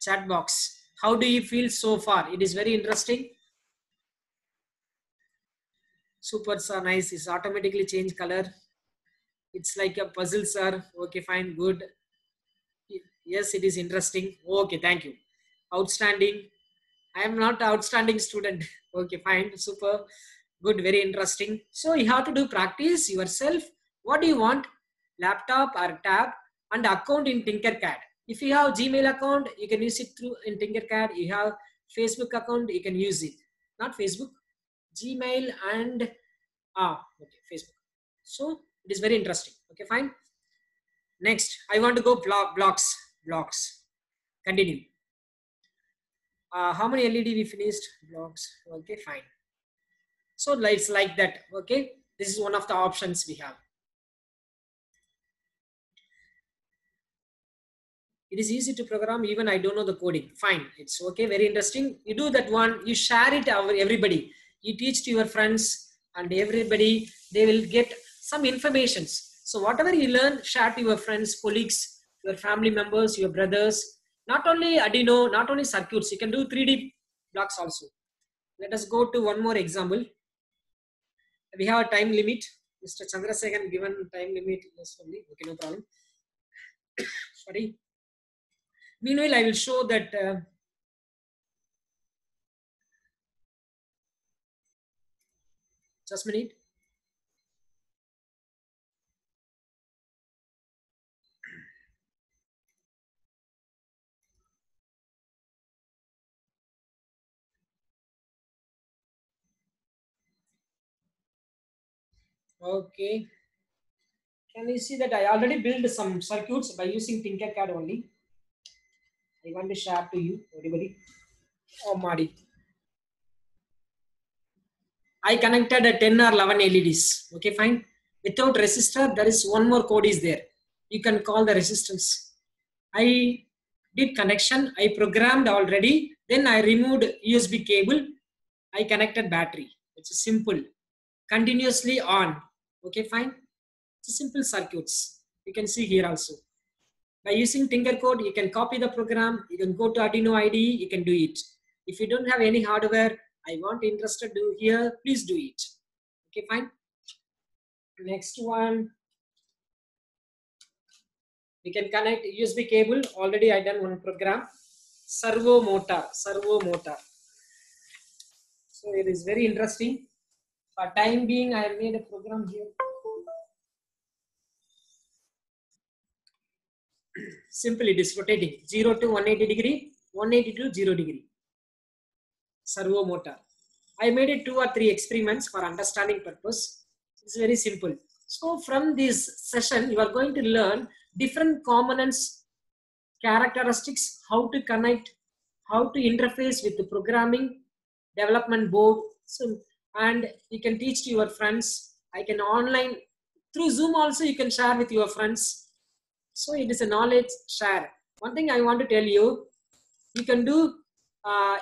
Chat box. How do you feel so far? It is very interesting. Super, sir. Nice. It's automatically change color. It's like a puzzle, sir. Okay, fine. Good. Yes, it is interesting. Okay, thank you. Outstanding. I am not outstanding student. Okay, fine. Super. Good. Very interesting. So you have to do practice yourself. What do you want? Laptop or tab and account in Tinkercad. If you have Gmail account, you can use it through in Tinkercad. You have Facebook account, you can use it. Not Facebook, Gmail and okay, Facebook. So it is very interesting. Okay, fine. Next, I want to go blocks. Continue. How many LED we finished? Blocks. Okay, fine. So it's like that. Okay, this is one of the options we have. It is easy to program, even I don't know the coding. Fine, it's okay, very interesting. You do that one, you share it over everybody. You teach to your friends and everybody, they will get some informations. So whatever you learn, share to your friends, colleagues, your family members, your brothers. Not only Arduino, not only circuits, you can do 3D blocks also. Let us go to one more example. We have a time limit. Mr. Chandrasekhan given time limit. Yes, only. Okay, no problem. Sorry. Meanwhile, I will show that just a minute. Okay. Can you see that I already built some circuits by using Tinkercad only? I want to share to you, everybody. Oh, Madi. I connected a 10 or 11 LEDs. Okay, fine. Without resistor, there is one more code is there. You can call the resistance. I did connection. I programmed already. Then I removed USB cable. I connected battery. It's simple. Continuously on. Okay, fine. It's a simple circuits. You can see here also. By using Tinkercode, you can copy the program. You can go to Arduino IDE. You can do it. If you don't have any hardware, I want interested to do here, please do it. Okay, fine. Next one. We can connect USB cable. Already I done one program. Servo motor. So it is very interesting. For time being, I have made a program here. Simple, it is rotating 0 to 180 degree, 180 to 0 degree. Servo motor. I made it 2 or 3 experiments for understanding purpose. It's very simple. So from this session, you are going to learn different components, characteristics, how to connect, how to interface with the programming, development board. So, and you can teach to your friends. I can online, through Zoom also you can share with your friends. So it is a knowledge share. One thing I want to tell you, you can do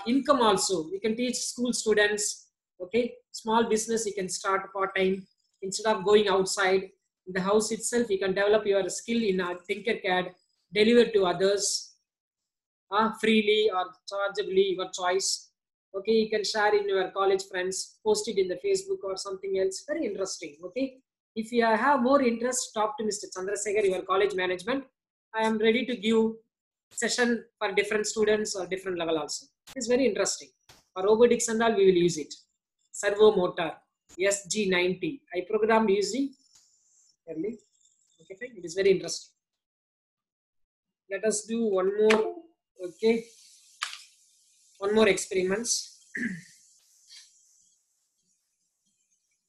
income also. You can teach school students, okay? Small business, you can start part-time. Instead of going outside, in the house itself, you can develop your skill in Tinkercad, deliver to others freely or chargeably, your choice. Okay, you can share in your college friends, post it in the Facebook or something else. Very interesting, okay? If you have more interest, talk to Mr. Chandrasekhan, your college management. I am ready to give session for different students or different level also. It's very interesting. For robotics and all, we will use it. Servo motor, SG90. I programmed using early. Okay, fine. It is very interesting. Let us do one more. Okay, one more experiments.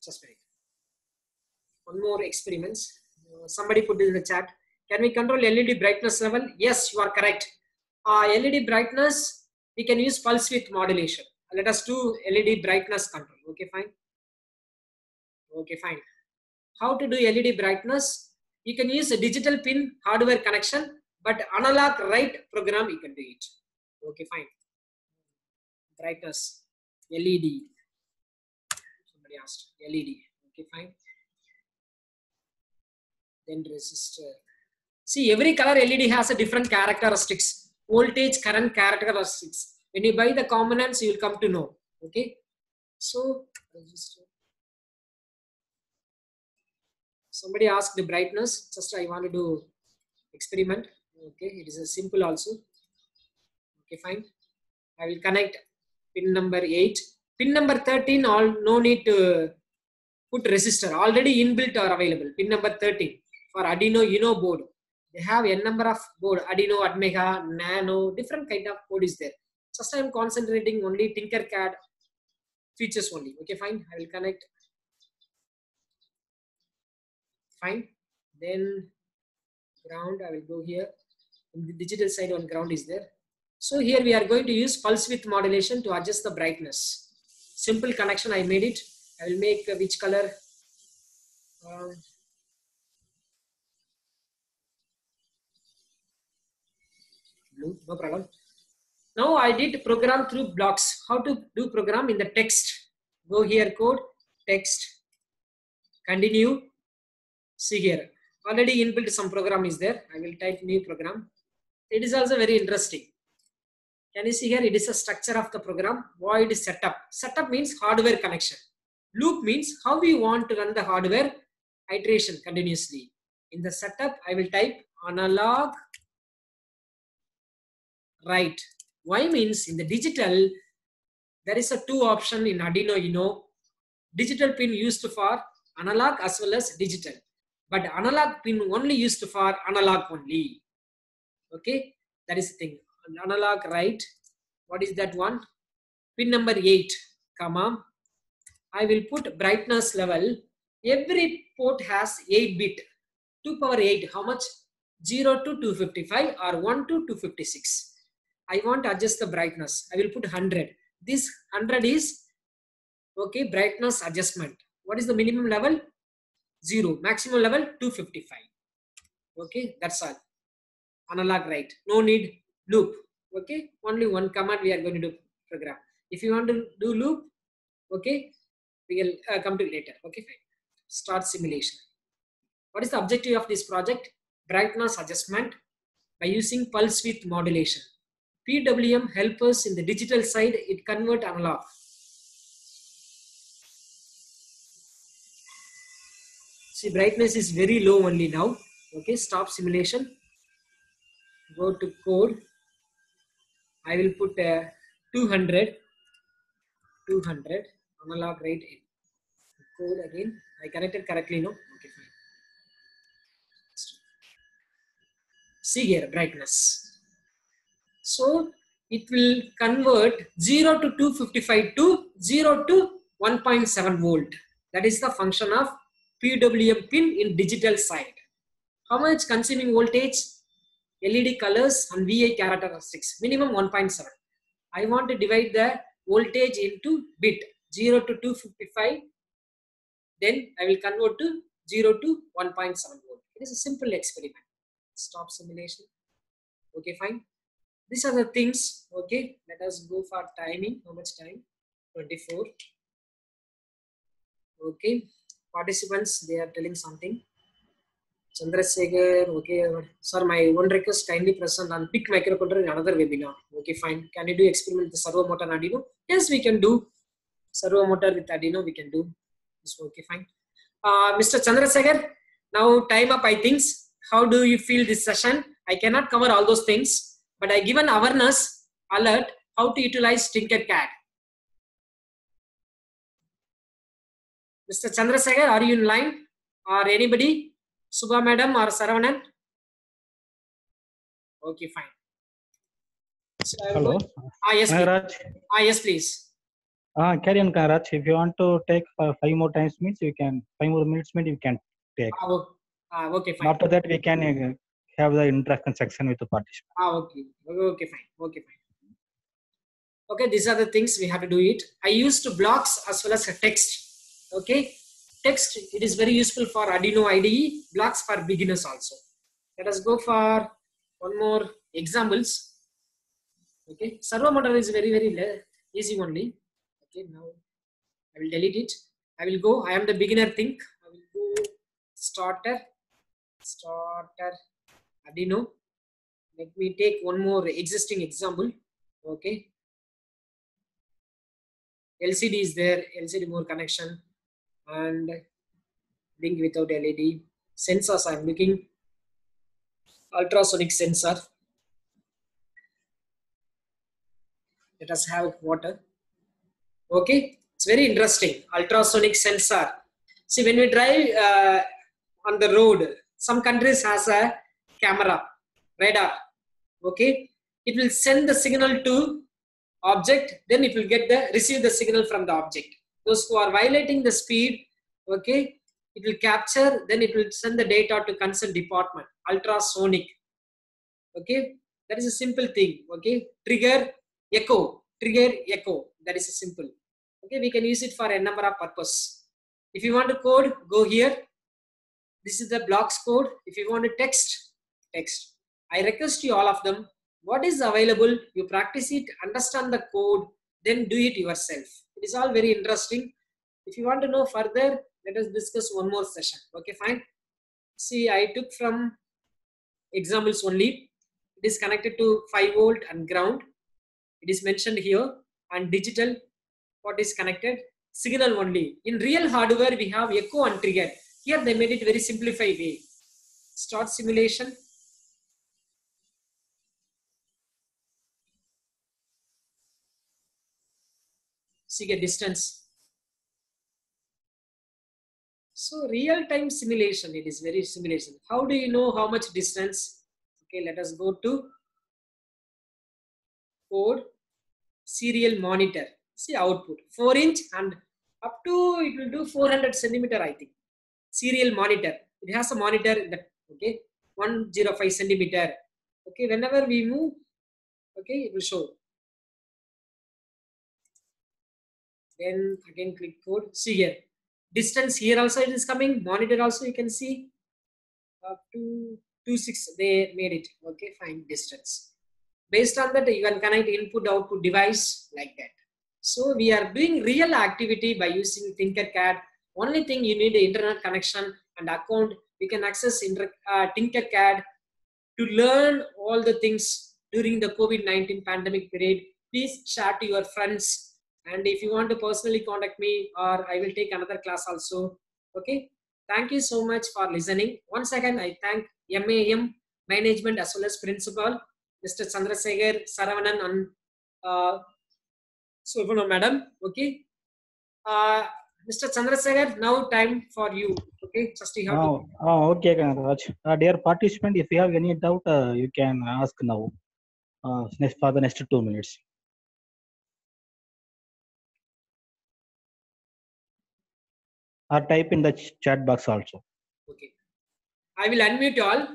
Just wait. One more experiments. Somebody put it in the chat. Can we control LED brightness level? Yes, you are correct. LED brightness, we can use pulse width modulation. Let us do LED brightness control. Okay, fine. Okay, fine. How to do LED brightness? You can use a digital pin hardware connection, but analog write program you can do it. Okay, fine. Brightness, LED. Somebody asked LED. Okay, fine. Then resistor. See, every color LED has a different characteristics. Voltage, current characteristics. When you buy the components, you will come to know. Okay. So, resistor. Somebody asked the brightness. Just I want to do experiment. Okay, it is a simple also. Okay, fine. I will connect pin number 8. Pin number 13, all no need to put resistor. Already inbuilt or available. Pin number 13 for Arduino Uno board. They have n number of board, Arduino, Atmega, Nano, different kind of code is there. Just I am concentrating only Tinkercad features only. Okay, fine. I will connect. Fine. Then ground, I will go here. In the digital side, on ground is there. So here we are going to use pulse width modulation to adjust the brightness. Simple connection, I made it. I will make which color? Blue, no problem. Now I did program through blocks. How to do program in the text? Go here, code, text, continue. See here, already inbuilt some program is there. I will type new program. It is also very interesting. Can you see here? It is a structure of the program. Void setup. Setup means hardware connection. Loop means how we want to run the hardware iteration continuously. In the setup, I will type analog write. Why means in the digital, there is a two option in Arduino, you know, digital pin used for analog as well as digital. But analog pin only used for analog only. Okay, that is the thing. Analog write. What is that one? Pin number 8, comma. I will put brightness level. Every port has 8 bit. 2 power 8. How much? 0 to 255 or 1 to 256. I want to adjust the brightness. I will put 100. This 100 is okay brightness adjustment. What is the minimum level? 0. Maximum level 255. Okay, that's all. Analog write. No need loop. Okay, only one command we are going to do program. If you want to do loop, okay, we will come to it later. Okay, fine. Start simulation. What is the objective of this project? Brightness adjustment by using pulse width modulation. PWM helps us in the digital side. It convert analog. See, brightness is very low only now. Okay, stop simulation. Go to code. I will put 200 analog rate in code again. I connected correctly, no? Okay, fine. See here, brightness. So it will convert 0 to 255 to 0 to 1.7 volt. That is the function of PWM pin in digital side. How much consuming voltage? LED colors and VI characteristics. Minimum 1.7. I want to divide the voltage into bit 0 to 255. Then I will convert to 0 to 1.7 volt. It is a simple experiment. Stop simulation. Okay, fine. These are the things. Okay, let us go for timing. How much time? 24. Okay, participants, they are telling something. Chandrasekhar, okay, sir, my one request, kindly present on PIC microcontroller in another webinar. Okay, fine. Can you do experiment with the servo motor and Arduino? Yes, we can do. Servo motor with Arduino, we can do. Okay, fine. Mr. Chandrasekhar, now time up, I think. How do you feel this session? I cannot cover all those things, but I give an awareness alert how to utilize Tinkercad. Mr. Chandrasekhar, are you in line? Or anybody? Subha madam or Saravanan? Okay, fine. So Hello. Yes, Raj. yes, please. Carry on, Raj. If you want to take 5 more times means you can, 5 more minutes means you can take. Okay, fine. After that, we can have the interaction section with the participant. Okay. Okay, fine. Okay, fine. Okay, these are the things we have to do it. I used blocks as well as a text. Okay. Text, it is very useful for Arduino IDE, blocks for beginners also. Let us go for one more examples. Okay, servo motor is very easy only. Okay, now I will delete it. I will go, I am the beginner thing. I will go starter Arduino. Let me take one more existing example. Okay, LCD is there, LCD more connection. And link without LED. Sensors, I am looking ultrasonic sensor. Let us have water. Okay, it's very interesting. Ultrasonic sensor. See, when we drive on the road, some countries has a camera, radar. Okay, it will send the signal to object, then it will receive the signal from the object. Those who are violating the speed, okay, it will capture, then it will send the data to concerned department, ultrasonic. Okay, that is a simple thing. Okay, trigger echo, that is a simple. Okay, we can use it for a number of purpose. If you want to code, go here. This is the blocks code. If you want to text. I request you all of them, what is available, you practice it, understand the code, then do it yourself. It is all very interesting. If you want to know further, let us discuss one more session. Okay, fine. See, I took from examples only. It is connected to 5 volt and ground. It is mentioned here. And digital, what is connected? Signal only. In real hardware, we have echo and trigger. Here they made it very simplified way. Start simulation. See a distance. So real-time simulation, it is very simulation. How do you know how much distance? Okay, let us go to code, serial monitor. See output, 4" and up to it will do 400 centimeter, I think. Serial monitor. It has a monitor that, okay, 105 centimeter. Okay, whenever we move, okay, it will show. Then again click code. See here. Distance here also it is coming. Monitor also you can see. Up to 26 they made it. Okay, fine, distance. Based on that, you can connect input output device like that. So we are doing real activity by using Tinkercad. Only thing you need internet connection and account. We can access Tinkercad to learn all the things during the COVID-19 pandemic period. Please share to your friends. And if you want to personally contact me, or I will take another class also. Okay. Thank you so much for listening. Once again, I thank MAM management as well as principal, Mr. Chandrasekhar, Saravanan, and Subhana madam. Okay. Mr. Chandrasekhar, now time for you. Okay. Just you have to... Okay, Raj. Dear participant, if you have any doubt, you can ask now. For the next 2 minutes. Or type in the chat box also. Okay. I will unmute you all.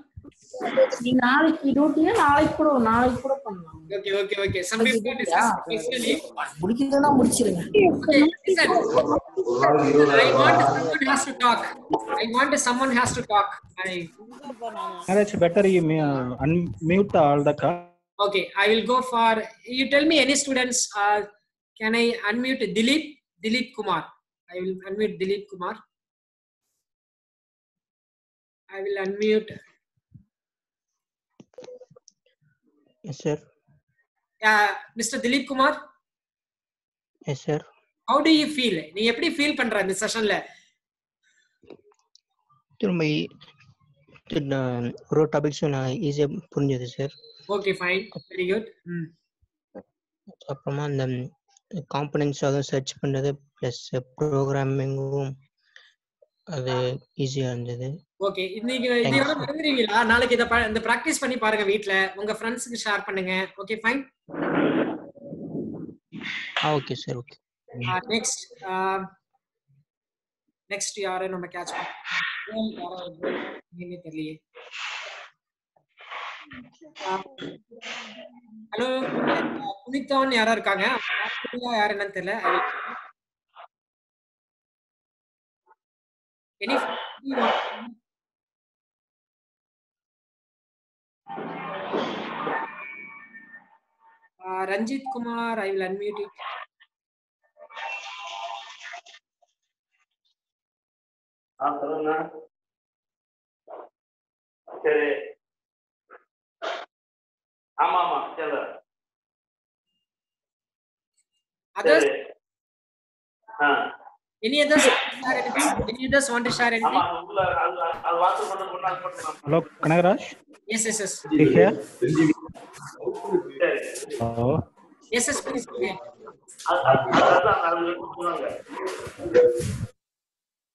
Okay. Some people discuss personally. Okay, listen. I want someone has to talk. It's better you unmute all the call. Okay, I will go for, you tell me any students, can I unmute Dilip Kumar? I will unmute Dilip Kumar. I will unmute. Yes, sir. Mr. Dilip Kumar. Yes, sir. How do you feel? நீ எப்படி feel பண்ற இந்த செஷன்ல? திரும்ப ஒரு topics நான் ஈஸியா புரிஞ்சது sir. Okay, fine. Very good. அப்புறமா அந்த காம்பனன்ட்ஸ் அதை சர்ச் பண்றது பிளஸ் ப்ரோக்ராமிங்கும் அது ஈஸியா இருந்தது. ஓகே, இன்னைக்கு இதோட மறந்துடுவீங்களா? நாளைக்கு இந்த பிராக்டீஸ் பண்ணி பாருங்க வீட்ல, உங்க ஃப்ரெண்ட்ஸ்க்கு ஷேர் பண்ணுங்க. Okay, fine. Okay sir, okay. Next யாரை நம்ம கேட்ச் பண்ணோம்? தெரியலையே. ஹலோ, புனித்தான் யாரா இருக்காங்க? யார் என்னன்னு தெரியல. Ranjit Kumar, I will unmute it. சரி, ஆமா சரி. Others? Any others want to share anything? Hello, Kanagaraj? Yes. You here? Oh. Yes, please.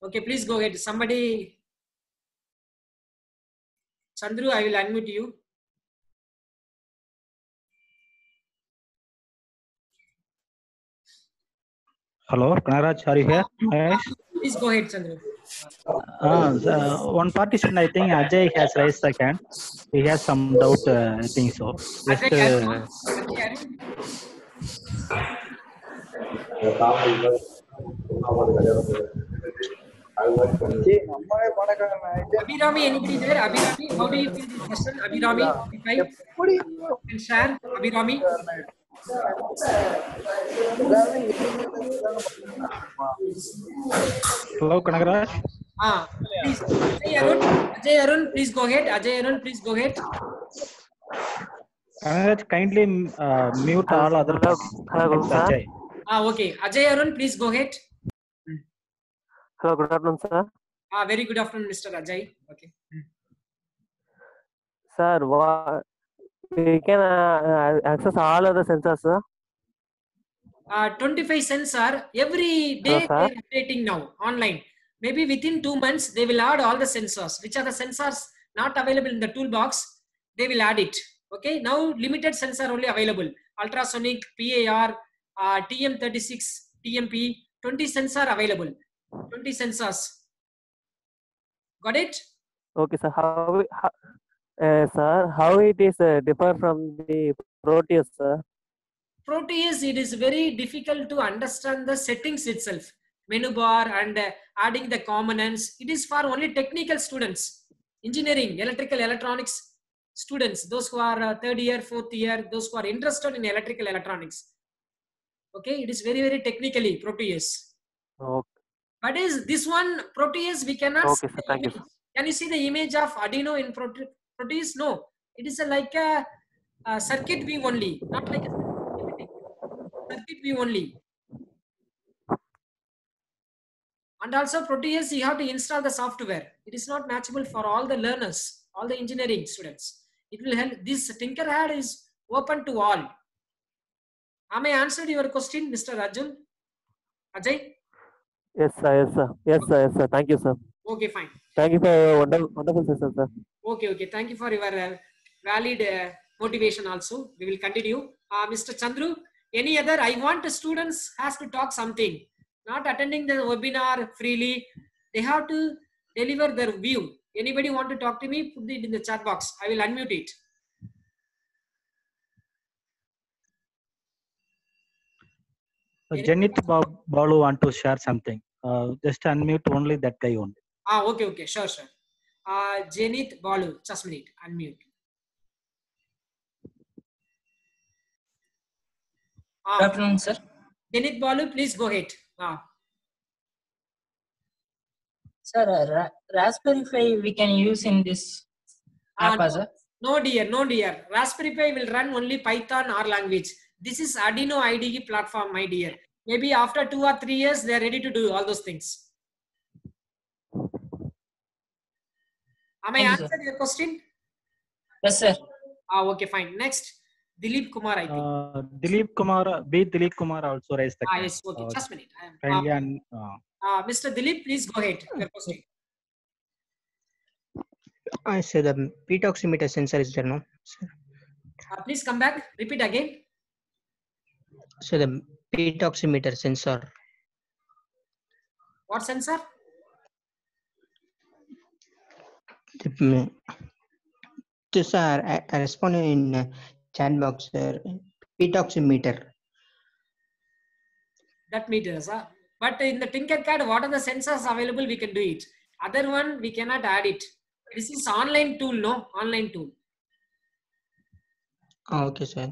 Okay, please go ahead. Somebody. Chandru, I will unmute you. Hello, Kanaraj, are you here? Mahesh? Please go ahead, Chandru. One participant, I think Ajay has raised the hand. He has some doubt, I think so. Just Ajay Arun. Abhirami, anybody there? Abhirami, how do you feel this question? Abhirami, can share. Abhirami. hello, Kanagaraj. Please. Ajay Arun, please go ahead. Ajay Arun, please go ahead. Kanagaraj, kindly mute all other participants. Hello, It's sir. Ajay. Okay. Ajay Arun, please go ahead. Hello, good afternoon, sir. Very good afternoon, Mr. Ajay. Okay. Sir, we can access all other sensors, sir. 25 sensor every day. Hello, They sir. are updating now online. Maybe within 2 months they will add all the sensors. Which are the sensors not available in the toolbox? They will add it. Okay. Now limited sensor only available. Ultrasonic, PAR, TM36, TMP. 20 sensor available. 20 sensors. Got it? Okay, sir. How it is differ from the Proteus, sir? Proteus, it is very difficult to understand the settings itself. Menu bar and adding the components. It is for only technical students. Engineering, electrical, electronics students. Those who are third year, fourth year. Those who are interested in electrical, electronics. Okay, it is very, very technically Proteus. Okay, But is this one Proteus? We cannot see okay, sir. the Thank you, image. sir. Can you see the image of Arduino in Proteus? No. It is like a circuit view only, not like a circuit view only. And also Proteus, you have to install the software. It is not matchable for all the learners, all the engineering students. It will help. This Tinkercad is open to all. Am I answered your question, Mr. Rajul? Ajay? Yes, sir. Yes, sir. Yes, sir. Yes, sir. Thank you, sir. Okay, fine. Thank you for your wonderful session, sir. Okay. Thank you for your valid motivation also. We will continue. Mr. Chandru, any other? I want the students has to talk something. Not attending the webinar freely. They have to deliver their view. Anybody want to talk to me? Put it in the chat box. I will unmute it. Janit Balu want to share something. Just unmute only that guy only. Okay. Sure. Janit Balu, just a minute. Unmute. Good afternoon, sir. Janit Balu, please go ahead. Sir, Raspberry Pi we can use in this app, sir? No dear. Raspberry Pi will run only Python or language. This is Arduino IDE platform, my dear. Maybe after 2 or 3 years, they are ready to do all those things. Am I answered your question? Yes, sir. Okay, fine. Next, Dilip Kumar, I think. Dilip Kumar also raised the hand. Yes, okay. Just a minute. Kindly Mr. Dilip, please go ahead. Your question. I say the P oximeter sensor is there, no? Sir. Please come back. Repeat again. So the P oximeter sensor. What sensor? Sir, I responded in chat box, sir. P oximeter. That meters, huh? But in the Tinkercad, what are the sensors available? We can do it. Other one, we cannot add it. This is online tool, no? Online tool. Okay, sir.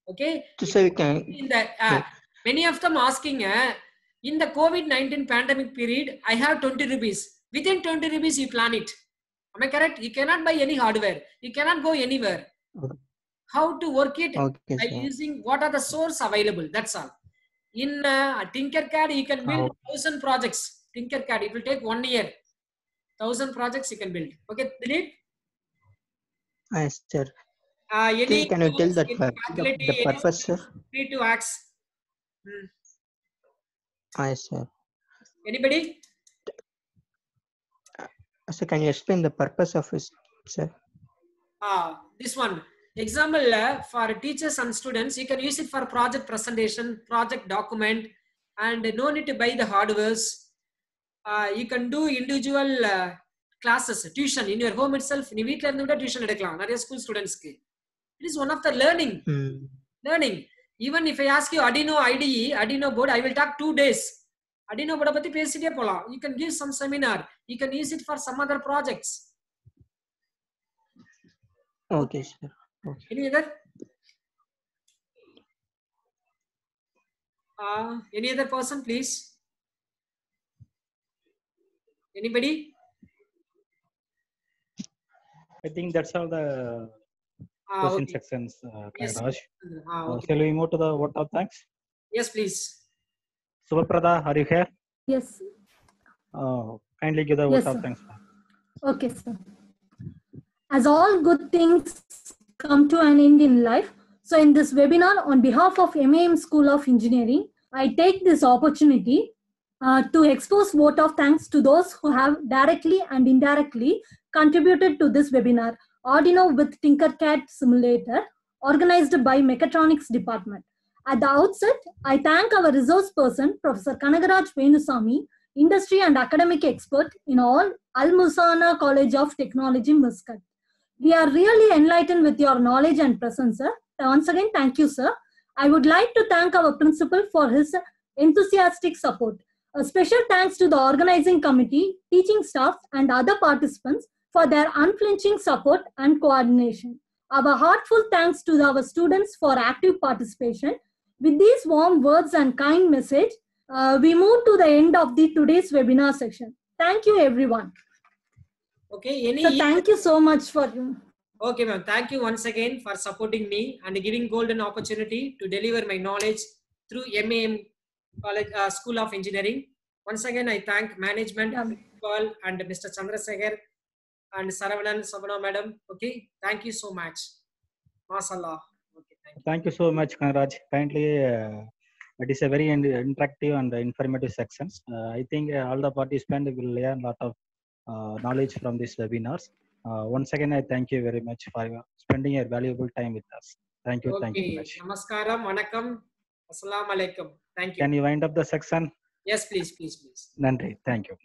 Okay. So we can. In the many of them asking, in the COVID-19 pandemic period, I have 20 rupees. Within 20 rupees, you plan it. Am I correct? You cannot buy any hardware. You cannot go anywhere. Okay. How to work it? Okay, by sir. using what are the source available. That's all. In Tinkercad, you can build 1,000 projects. Tinkercad, it will take 1 year. 1,000 projects you can build. Okay, Dilip? Yes, sir. Any can you tell that facility, the purpose, sir? free to ask. Yes, sir. Anybody? So can you explain the purpose of it, sir? This one. Example for teachers and students, you can use it for project presentation, project document, and no need to buy the hardwares. You can do individual classes, tuition in your home itself. நீ வீட்ல இருந்து கூட tuition எடுக்கலாம் நிறைய school students-க்கு. It is one of the learning. Learning. Even if I ask you Arduino IDE, Arduino board, I will talk 2 days. Arduino board பத்தி பேசிட்டே போலாம். You can give some seminar. You can use it for some other projects. Okay, sir. Okay. Any other? Any other person, please? Anybody? I think that's all the question Okay. sections, Yes. Raj. Okay. Shall we move to the vote of thanks? Yes, please. Subaprada, are you here? Yes. Kindly give the Yes, vote of sir. thanks. Okay, sir. As all good things come to an end in life, so in this webinar, on behalf of MAM School of Engineering, I take this opportunity to expose vote of thanks to those who have directly and indirectly contributed to this webinar, Arduino with Tinkercad Simulator, organized by Mechatronics Department. At the outset, I thank our resource person, Professor Kanagaraj Venusamy, industry and academic expert in all, Al Musana College of Technology, Muscat. We are really enlightened with your knowledge and presence, sir. Once again, thank you, sir. I would like to thank our principal for his enthusiastic support. A special thanks to the organizing committee, teaching staff, and other participants for their unflinching support and coordination. Our heartfelt thanks to our students for active participation. With these warm words and kind message, we move to the end of today's webinar section. Thank you, everyone. Okay. Any? So thank you so much for you. Okay, ma'am. Thank you once again for supporting me and giving golden opportunity to deliver my knowledge through MAM College School of Engineering. Once again, I thank management, principal, and Mr. Chandrasekhar and Saravanan Sabana madam. Okay, thank you so much. Mashallah. Okay, thank you. Thank you so much, Kanraj. Kindly, it is a very interactive and informative sections. I think all the participants will learn a lot of knowledge from these webinars. Once again, I thank you very much for spending your valuable time with us. Thank you. Thank you Okay. very much. Namaskaram. Vanakkam. Assalamu alaikum. Thank you. Can you wind up the section? Yes, please, please, please. Nandri. Thank you.